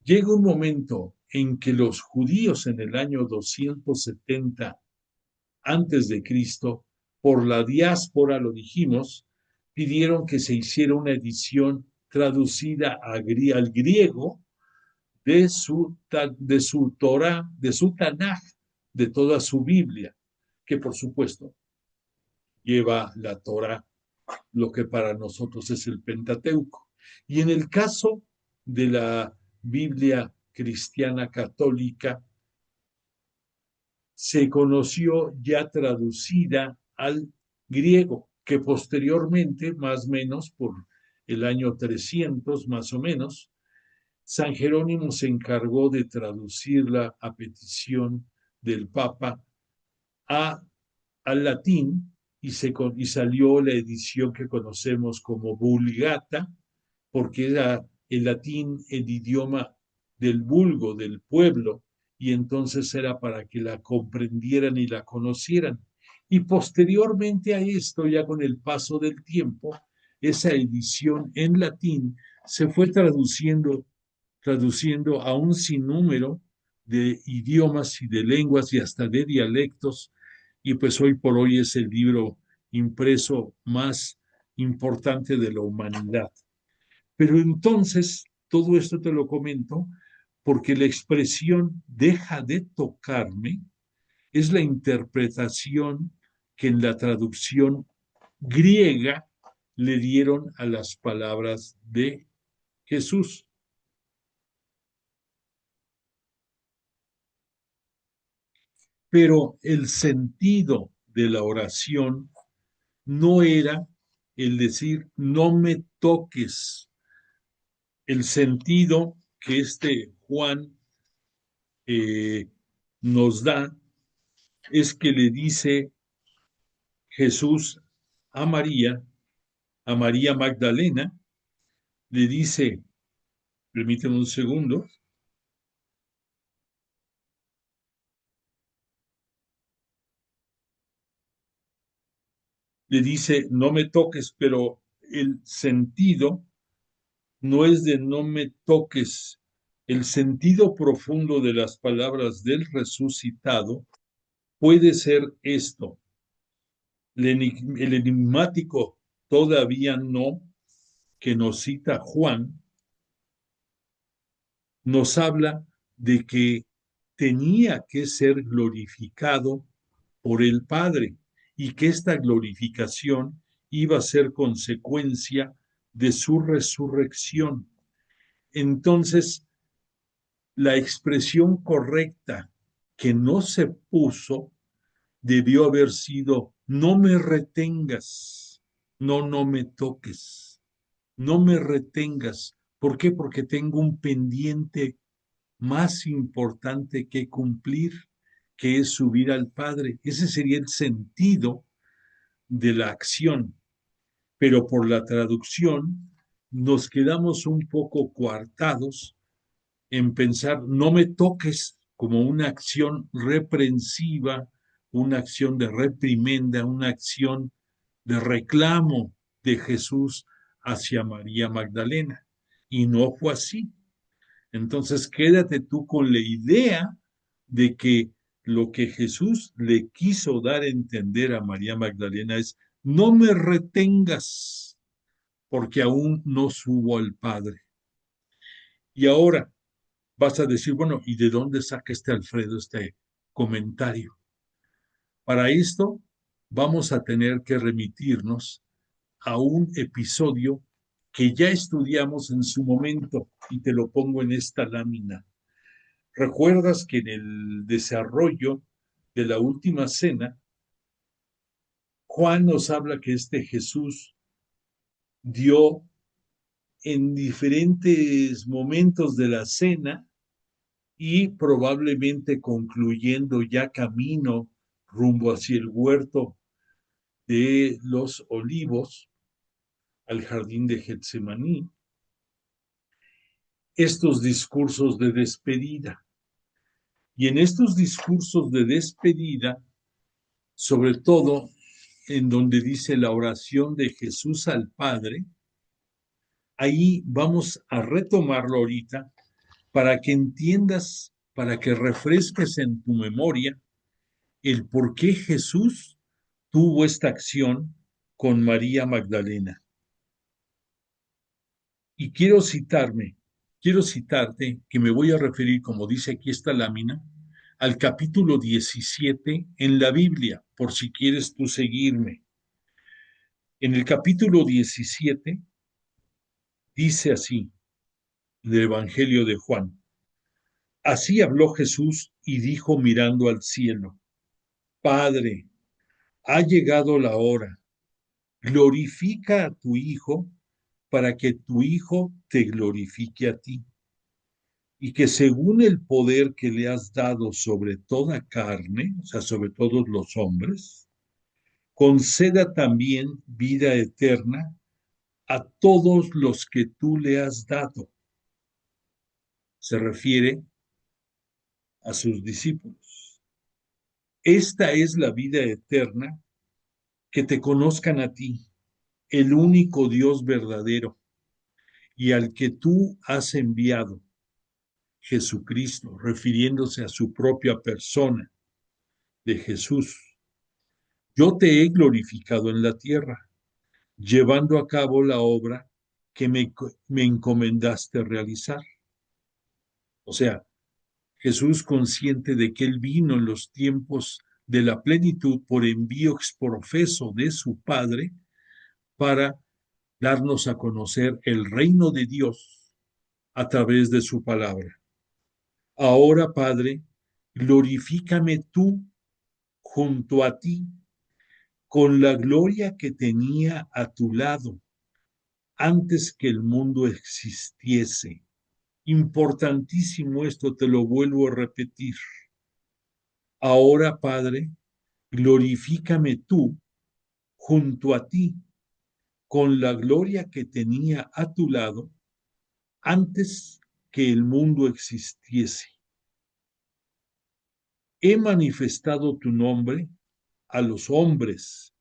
llega un momento en que los judíos en el año 270 antes de Cristo, por la diáspora, lo dijimos, pidieron que se hiciera una edición traducida al griego de su Torah, de su Tanaj, de toda su Biblia, que por supuesto lleva la Torah, lo que para nosotros es el Pentateuco. Y en el caso de la Biblia cristiana católica, se conoció ya traducida al griego, que posteriormente, más o menos por el año 300, más o menos, San Jerónimo se encargó de traducirla a petición del Papa al latín y salió la edición que conocemos como Vulgata, porque era el latín el idioma del vulgo, del pueblo, y entonces era para que la comprendieran y la conocieran. Y posteriormente a esto, ya con el paso del tiempo, esa edición en latín se fue traduciendo a un sinnúmero de idiomas y de lenguas y hasta de dialectos, y pues hoy por hoy es el libro impreso más importante de la humanidad. Pero entonces, todo esto te lo comento porque la expresión deja de tocarme es la interpretación que en la traducción griega le dieron a las palabras de Jesús. Pero el sentido de la oración no era el decir no me toques. El sentido que Juan nos da es que le dice Jesús a María Magdalena, le dice, permíteme un segundo, le dice, no me toques, pero el sentido no es de no me toques. El sentido profundo de las palabras del resucitado puede ser esto. El enigmático todavía no, que nos cita Juan, nos habla de que tenía que ser glorificado por el Padre y que esta glorificación iba a ser consecuencia de su resurrección. Entonces, la expresión correcta que no se puso debió haber sido, no me retengas, no me toques, no me retengas. ¿Por qué? Porque tengo un pendiente más importante que cumplir, que es subir al Padre. Ese sería el sentido de la acción. Pero por la traducción nos quedamos un poco coartados en pensar, no me toques como una acción reprensiva, una acción de reprimenda, una acción de reclamo de Jesús hacia María Magdalena. Y no fue así. Entonces quédate tú con la idea de que lo que Jesús le quiso dar a entender a María Magdalena es, no me retengas, porque aún no subo al Padre. Y ahora vas a decir, bueno, ¿y de dónde saca este Alfredo este comentario? Para esto vamos a tener que remitirnos a un episodio que ya estudiamos en su momento y te lo pongo en esta lámina. ¿Recuerdas que en el desarrollo de la última cena, Juan nos habla que este Jesús dio en diferentes momentos de la cena y probablemente concluyendo ya camino rumbo hacia el huerto de los olivos, al jardín de Getsemaní, estos discursos de despedida. Y en estos discursos de despedida, sobre todo en donde dice la oración de Jesús al Padre, ahí vamos a retomarlo ahorita para que entiendas, para que refresques en tu memoria el por qué Jesús tuvo esta acción con María Magdalena. Y quiero citarte, que me voy a referir, como dice aquí esta lámina, al capítulo 17 en la Biblia, por si quieres tú seguirme. En el capítulo 17 dice así, del Evangelio de Juan. Así habló Jesús y dijo mirando al cielo, Padre, ha llegado la hora, glorifica a tu Hijo para que tu Hijo te glorifique a ti, y que según el poder que le has dado sobre toda carne, o sea, sobre todos los hombres, conceda también vida eterna a todos los que tú le has dado. Se refiere a sus discípulos. Esta es la vida eterna, que te conozcan a ti, el único Dios verdadero, y al que tú has enviado, Jesucristo, refiriéndose a su propia persona de Jesús. Yo te he glorificado en la tierra, llevando a cabo la obra que me encomendaste realizar. O sea, Jesús, consciente de que Él vino en los tiempos de la plenitud por envío exprofeso de su Padre para darnos a conocer el reino de Dios a través de su palabra. Ahora, Padre, glorifícame tú junto a ti con la gloria que tenía a tu lado antes que el mundo existiese. Importantísimo esto, te lo vuelvo a repetir. Ahora, Padre, glorifícame tú junto a ti con la gloria que tenía a tu lado antes que el mundo existiese. He manifestado tu nombre a los hombres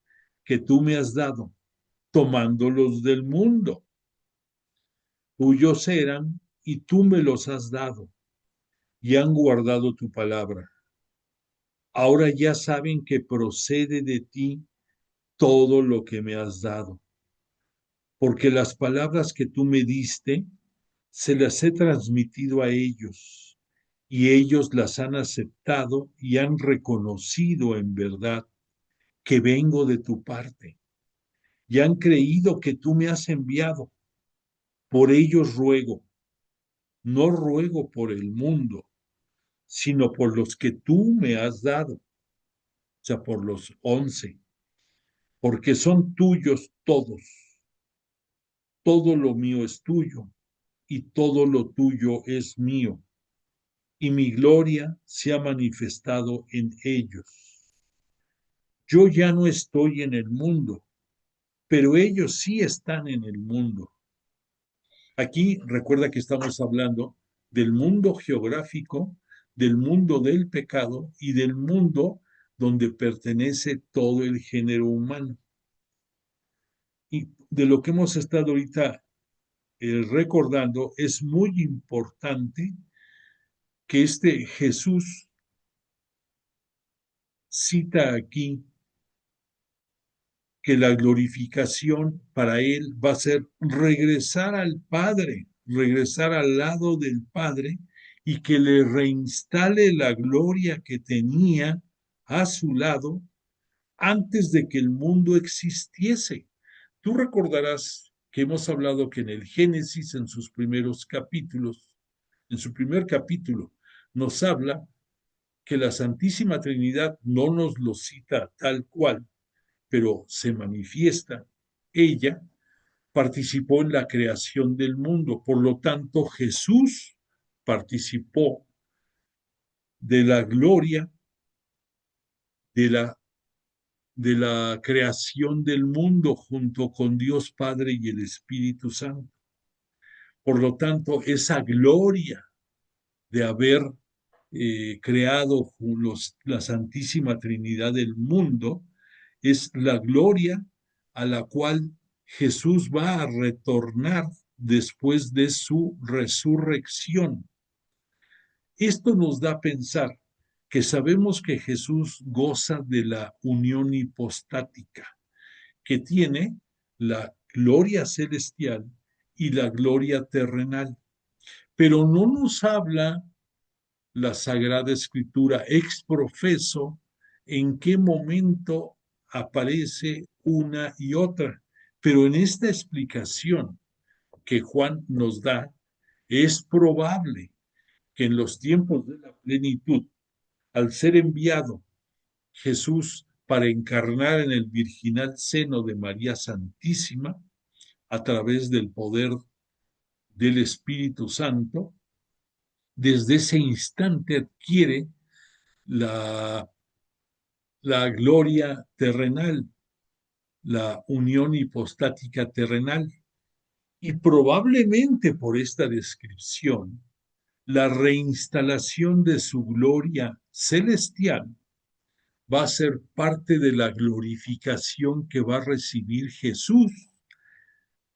que tú me has dado, tomándolos del mundo. Tuyos eran y tú me los has dado, y han guardado tu palabra. Ahora ya saben que procede de ti todo lo que me has dado, porque las palabras que tú me diste se las he transmitido a ellos, y ellos las han aceptado y han reconocido en verdad que vengo de tu parte, y han creído que tú me has enviado. Por ellos ruego, no ruego por el mundo, sino por los que tú me has dado, o sea, por los 11, porque son tuyos todos. Todo lo mío es tuyo, y todo lo tuyo es mío, y mi gloria se ha manifestado en ellos. Yo ya no estoy en el mundo, pero ellos sí están en el mundo. Aquí recuerda que estamos hablando del mundo geográfico, del mundo del pecado y del mundo donde pertenece todo el género humano. Y de lo que hemos estado ahorita recordando, es muy importante que este Jesús cita aquí que la glorificación para él va a ser regresar al Padre, regresar al lado del Padre y que le reinstale la gloria que tenía a su lado antes de que el mundo existiese. Tú recordarás que hemos hablado que en el Génesis, en sus primeros capítulos, en su primer capítulo, nos habla que la Santísima Trinidad no nos lo cita tal cual, pero se manifiesta. Ella participó en la creación del mundo, por lo tanto Jesús participó de la gloria de la creación del mundo junto con Dios Padre y el Espíritu Santo. Por lo tanto, esa gloria de haber creado la Santísima Trinidad del mundo es la gloria a la cual Jesús va a retornar después de su resurrección. Esto nos da a pensar que sabemos que Jesús goza de la unión hipostática, que tiene la gloria celestial y la gloria terrenal, pero no nos habla la Sagrada Escritura ex profeso en qué momento aparece una y otra. Pero en esta explicación que Juan nos da, es probable que en los tiempos de la plenitud, al ser enviado Jesús para encarnar en el virginal seno de María Santísima, a través del poder del Espíritu Santo, desde ese instante adquiere la gloria terrenal, la unión hipostática terrenal. Y probablemente por esta descripción, la reinstalación de su gloria celestial va a ser parte de la glorificación que va a recibir Jesús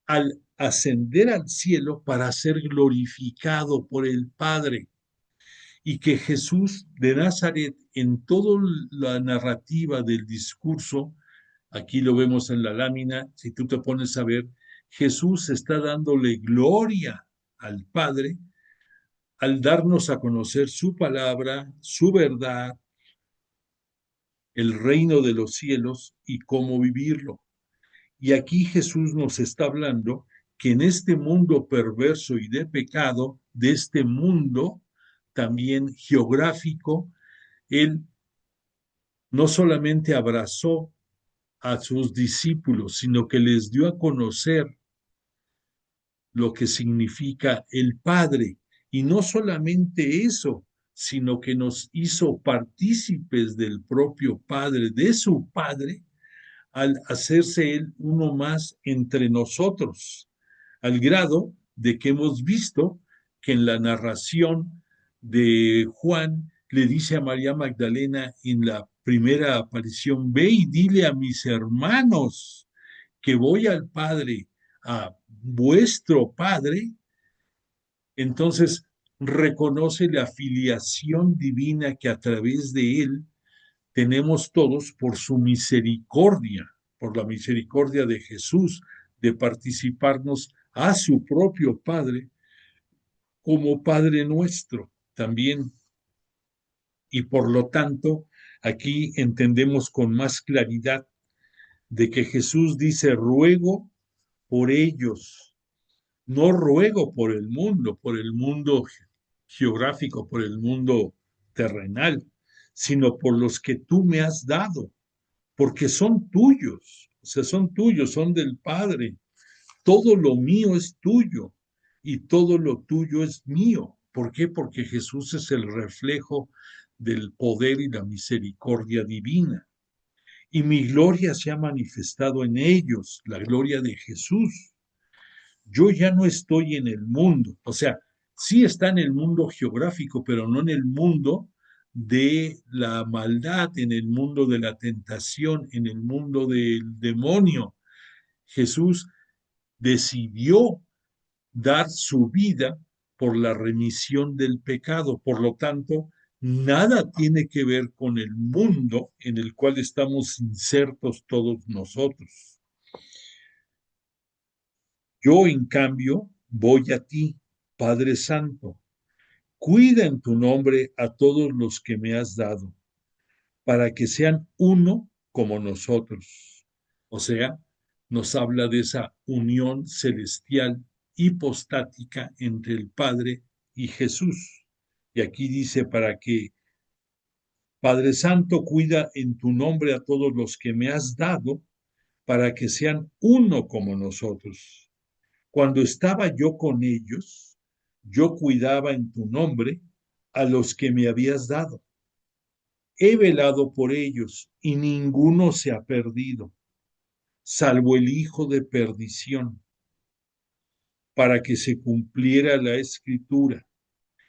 al ascender al cielo para ser glorificado por el Padre. Y que Jesús de Nazaret, en toda la narrativa del discurso, aquí lo vemos en la lámina, si tú te pones a ver, Jesús está dándole gloria al Padre al darnos a conocer su palabra, su verdad, el reino de los cielos y cómo vivirlo. Y aquí Jesús nos está hablando que en este mundo perverso y de pecado, de este mundo también geográfico, Él no solamente abrazó a sus discípulos, sino que les dio a conocer lo que significa el Padre. Y no solamente eso, sino que nos hizo partícipes del propio Padre, de su Padre, al hacerse Él uno más entre nosotros, al grado de que hemos visto que en la narración de Juan le dice a María Magdalena en la primera aparición, ve y dile a mis hermanos que voy al Padre, a vuestro Padre. Entonces reconoce la filiación divina que a través de él tenemos todos por su misericordia, por la misericordia de Jesús, de participarnos a su propio Padre como Padre nuestro también. Y por lo tanto, aquí entendemos con más claridad de que Jesús dice, ruego por ellos, no ruego por el mundo geográfico, por el mundo terrenal, sino por los que tú me has dado, porque son tuyos, o sea, son tuyos, son del Padre. Todo lo mío es tuyo y todo lo tuyo es mío. ¿Por qué? Porque Jesús es el reflejo del poder y la misericordia divina. Y mi gloria se ha manifestado en ellos, la gloria de Jesús. Yo ya no estoy en el mundo, o sea, Sí está en el mundo geográfico, pero no en el mundo de la maldad, en el mundo de la tentación, en el mundo del demonio. Jesús decidió dar su vida por la remisión del pecado. Por lo tanto, nada tiene que ver con el mundo en el cual estamos insertos todos nosotros. Yo, en cambio, voy a ti, Padre Santo. Cuida en tu nombre a todos los que me has dado, para que sean uno como nosotros. O sea, nos habla de esa unión celestial hipostática entre el Padre y Jesús. Y aquí dice, para que Padre Santo cuida en tu nombre a todos los que me has dado, para que sean uno como nosotros. Cuando estaba yo con ellos, yo cuidaba en tu nombre a los que me habías dado. He velado por ellos y ninguno se ha perdido, salvo el hijo de perdición, para que se cumpliera la escritura.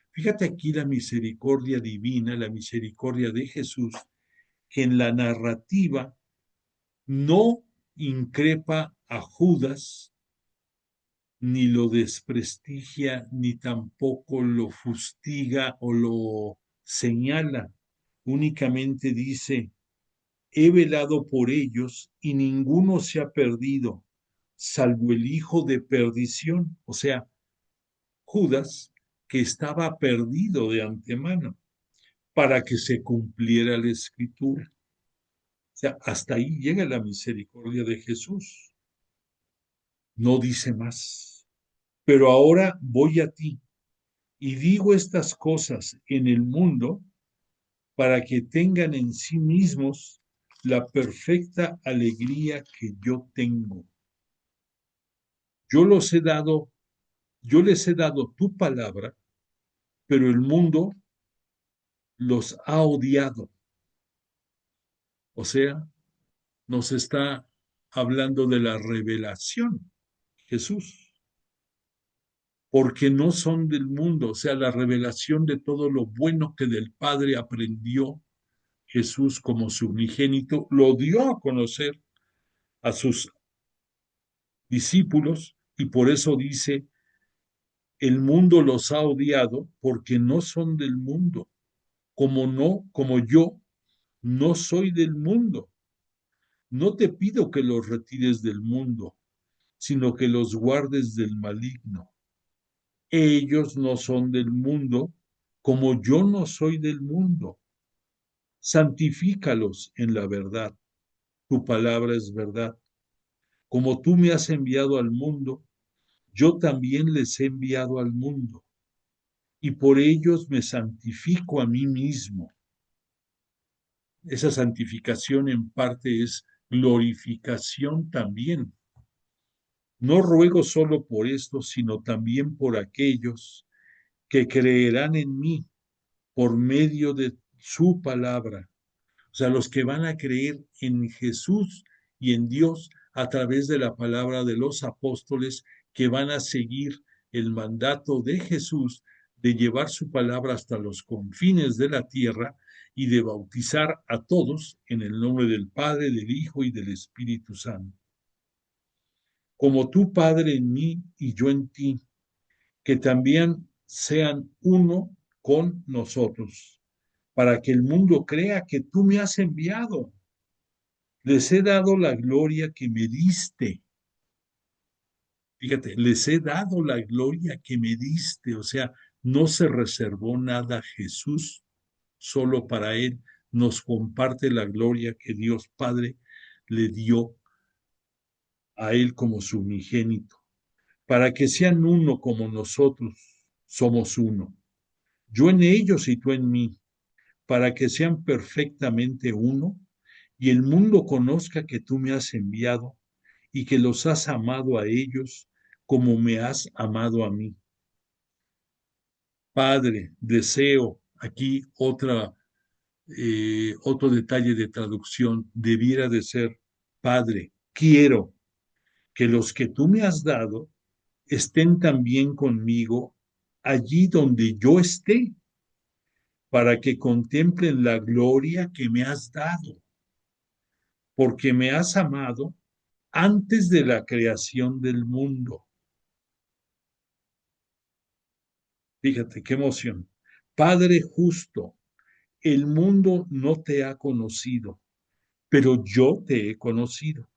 Fíjate aquí la misericordia divina, la misericordia de Jesús, que en la narrativa no increpa a Judas, ni lo desprestigia, ni tampoco lo fustiga o lo señala. Únicamente dice, he velado por ellos y ninguno se ha perdido, salvo el hijo de perdición, o sea, Judas, que estaba perdido de antemano, para que se cumpliera la escritura. O sea, hasta ahí llega la misericordia de Jesús. No dice más. Pero ahora voy a ti y digo estas cosas en el mundo para que tengan en sí mismos la perfecta alegría que yo tengo. Yo los he dado, yo les he dado tu palabra, pero el mundo los ha odiado. O sea, nos está hablando de la revelación, Jesús, porque no son del mundo, o sea, la revelación de todo lo bueno que del Padre aprendió Jesús como su unigénito, lo dio a conocer a sus discípulos y por eso dice, el mundo los ha odiado porque no son del mundo, como yo no soy del mundo. No te pido que los retires del mundo, sino que los guardes del maligno. Ellos no son del mundo, como yo no soy del mundo. Santifícalos en la verdad. Tu palabra es verdad. Como tú me has enviado al mundo, yo también les he enviado al mundo, y por ellos me santifico a mí mismo. Esa santificación en parte es glorificación también. No ruego solo por esto, sino también por aquellos que creerán en mí por medio de su palabra. O sea, los que van a creer en Jesús y en Dios a través de la palabra de los apóstoles que van a seguir el mandato de Jesús de llevar su palabra hasta los confines de la tierra y de bautizar a todos en el nombre del Padre, del Hijo y del Espíritu Santo. Como tú, Padre, en mí y yo en ti, que también sean uno con nosotros, para que el mundo crea que tú me has enviado. Les he dado la gloria que me diste. Fíjate, les he dado la gloria que me diste. O sea, no se reservó nada Jesús solo para él. Nos comparte la gloria que Dios Padre le dio a él como su unigénito, para que sean uno como nosotros somos uno. Yo en ellos y tú en mí, para que sean perfectamente uno, y el mundo conozca que tú me has enviado y que los has amado a ellos como me has amado a mí. Padre, deseo, aquí otro detalle de traducción, debiera de ser, Padre, quiero que los que tú me has dado estén también conmigo allí donde yo esté, para que contemplen la gloria que me has dado, porque me has amado antes de la creación del mundo. Fíjate qué emoción. Padre justo, el mundo no te ha conocido, pero yo te he conocido,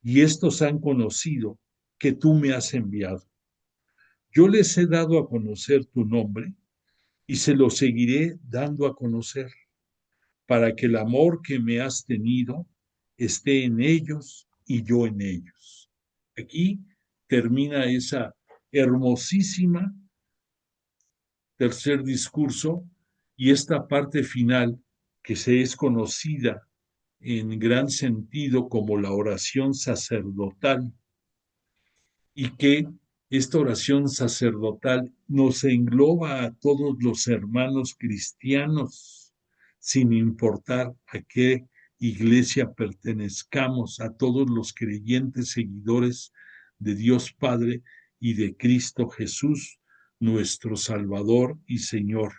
y estos han conocido que tú me has enviado. Yo les he dado a conocer tu nombre y se lo seguiré dando a conocer, para que el amor que me has tenido esté en ellos y yo en ellos. Aquí termina esa hermosísima tercer discurso y esta parte final que se es conocida en gran sentido como la oración sacerdotal, y que esta oración sacerdotal nos engloba a todos los hermanos cristianos, sin importar a qué iglesia pertenezcamos, a todos los creyentes seguidores de Dios Padre y de Cristo Jesús, nuestro Salvador y Señor.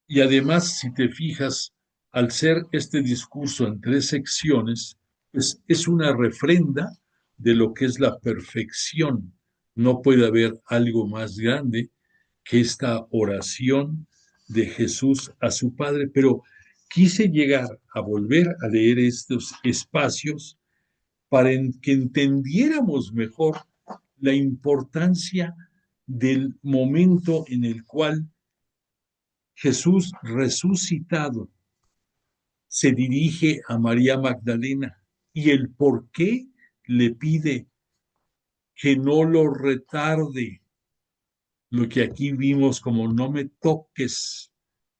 Y además, si te fijas, al ser este discurso en 3 secciones, pues es una refrenda de lo que es la perfección. No puede haber algo más grande que esta oración de Jesús a su Padre, pero quise llegar a volver a leer estos espacios para que entendiéramos mejor la importancia del momento en el cual Jesús resucitado se dirige a María Magdalena y el por qué le pide que no lo retarde, lo que aquí vimos como no me toques,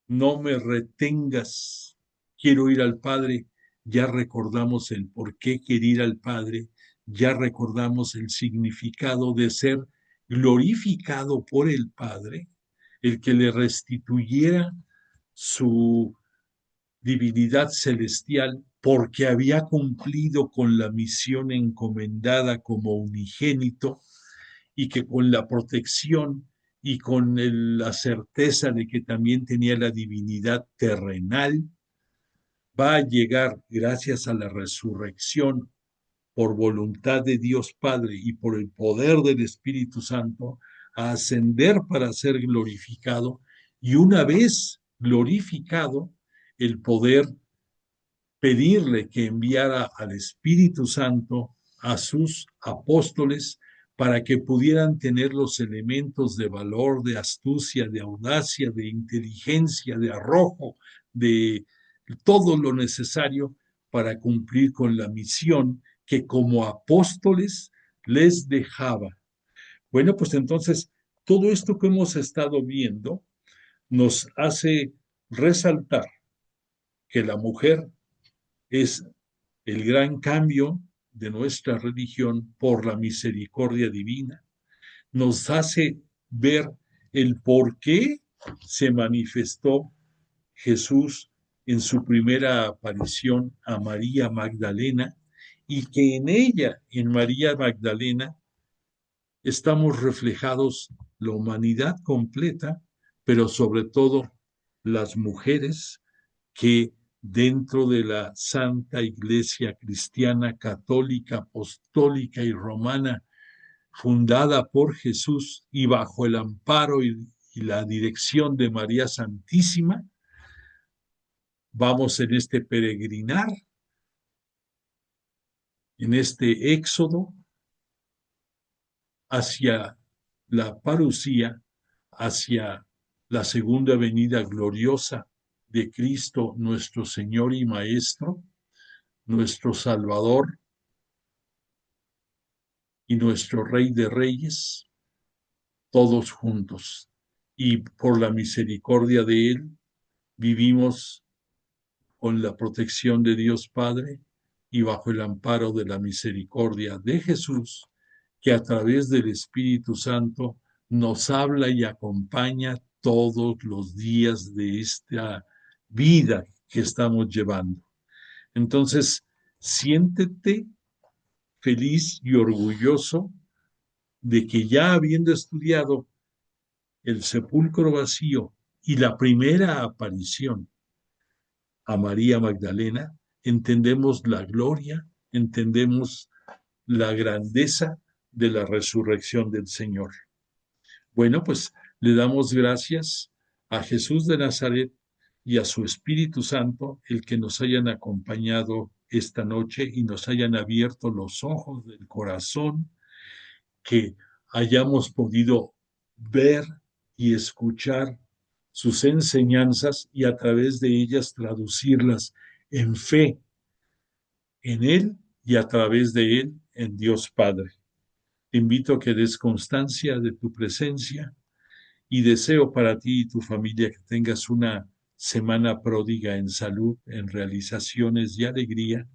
no me retengas, quiero ir al Padre. Ya recordamos el por qué quiere ir al Padre, ya recordamos el significado de ser glorificado por el Padre, el que le restituyera su divinidad celestial porque había cumplido con la misión encomendada como unigénito, y que con la protección y con la certeza de que también tenía la divinidad terrenal, va a llegar, gracias a la resurrección, por voluntad de Dios Padre y por el poder del Espíritu Santo, a ascender para ser glorificado, y una vez glorificado, el poder pedirle que enviara al Espíritu Santo a sus apóstoles para que pudieran tener los elementos de valor, de astucia, de audacia, de inteligencia, de arrojo, de todo lo necesario para cumplir con la misión que como apóstoles les dejaba. Bueno, pues entonces todo esto que hemos estado viendo nos hace resaltar que la mujer es el gran cambio de nuestra religión por la misericordia divina. Nos hace ver el por qué se manifestó Jesús en su primera aparición a María Magdalena, y que en ella, en María Magdalena, estamos reflejados la humanidad completa, pero sobre todo las mujeres que dentro de la Santa Iglesia Cristiana, Católica, Apostólica y Romana, fundada por Jesús y bajo el amparo y la dirección de María Santísima, vamos en este peregrinar, en este éxodo hacia la parucía, hacia la segunda venida gloriosa de Cristo, nuestro Señor y Maestro, nuestro Salvador y nuestro Rey de Reyes, todos juntos. Y por la misericordia de Él, vivimos con la protección de Dios Padre y bajo el amparo de la misericordia de Jesús, que a través del Espíritu Santo nos habla y acompaña todos los días de esta vida que estamos llevando. Entonces, siéntete feliz y orgulloso de que ya habiendo estudiado el sepulcro vacío y la primera aparición a María Magdalena, entendemos la gloria, entendemos la grandeza de la resurrección del Señor. Bueno, pues le damos gracias a Jesús de Nazaret y a su Espíritu Santo, el que nos hayan acompañado esta noche y nos hayan abierto los ojos del corazón, que hayamos podido ver y escuchar sus enseñanzas y a través de ellas traducirlas en fe en Él y a través de Él en Dios Padre. Te invito a que des constancia de tu presencia y deseo para ti y tu familia que tengas una semana pródiga en salud, en realizaciones y alegría,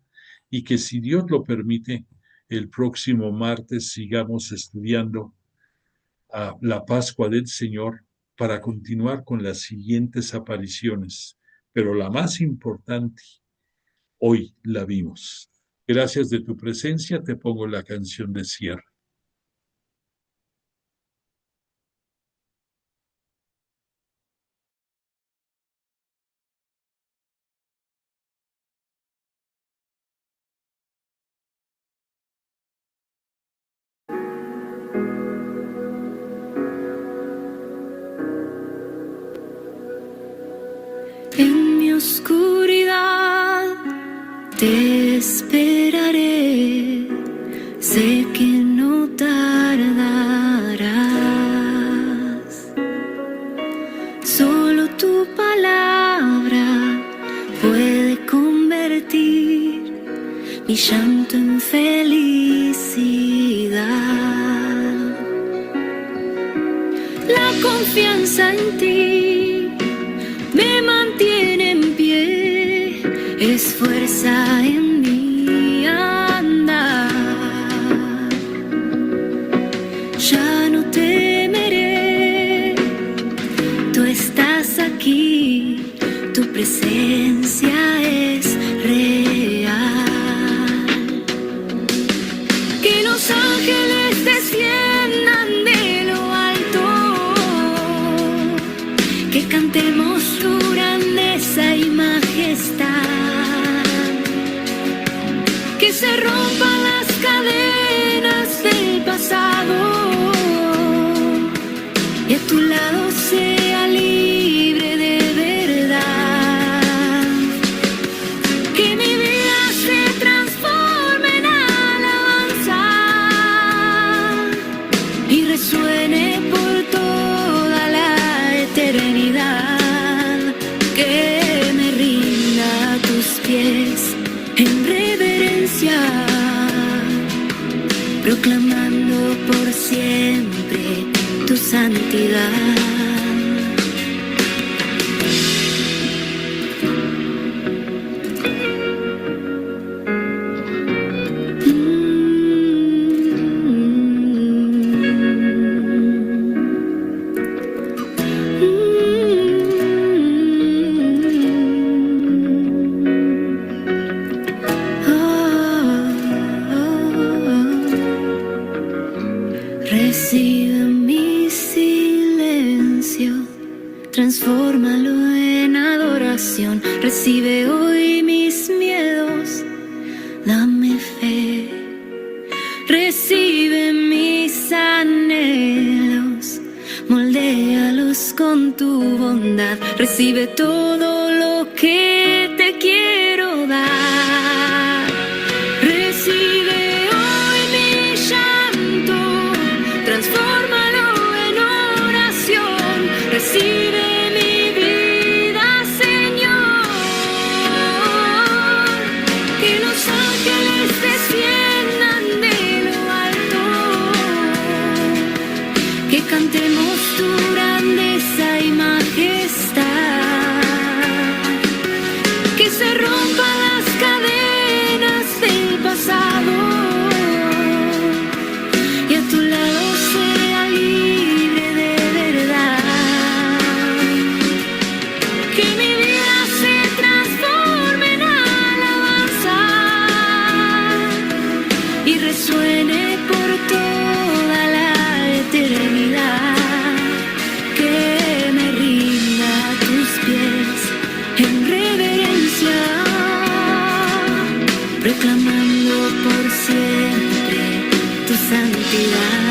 y que si Dios lo permite, el próximo martes sigamos estudiando a la Pascua del Señor para continuar con las siguientes apariciones. Pero la más importante, hoy la vimos. Gracias de tu presencia, te pongo la canción de cierre. En mi oscuridad te esperaré, sé que no tardarás. Solo tu palabra puede convertir mi llanto en felicidad. La confianza en ti me mantiene en pie, es fuerza en mi andar. Ya no temeré, tú estás aquí, tu presencia es real. Que los ángeles desciendan de lo alto, que cantemos tu grandeza y majestad, que se rompan las cadenas del pasado y a tu lado sea libre de verdad. Que mi vida se transforme en alabanza y resuene por toda la eternidad. Que me rinda a tus pies en reverencia, proclamando por siempre tu santidad. Recibe mi silencio, transfórmalo en adoración. Recibe hoy mis miedos, dame fe. Recibe mis anhelos, moldéalos con tu bondad. Recibe todo lo que te quiero dar. Recibe hoy mi llanto, transfórmalo en oración. Recibe mi vida, Señor. Que los ángeles desciendan de lo alto, que cantemos tu grandeza y majestad, que se rompan las cadenas del pasado y a tu lado sea libre de verdad. Que mi vida se transforme en alabanza y resuene por toda la clamando por siempre tu santidad.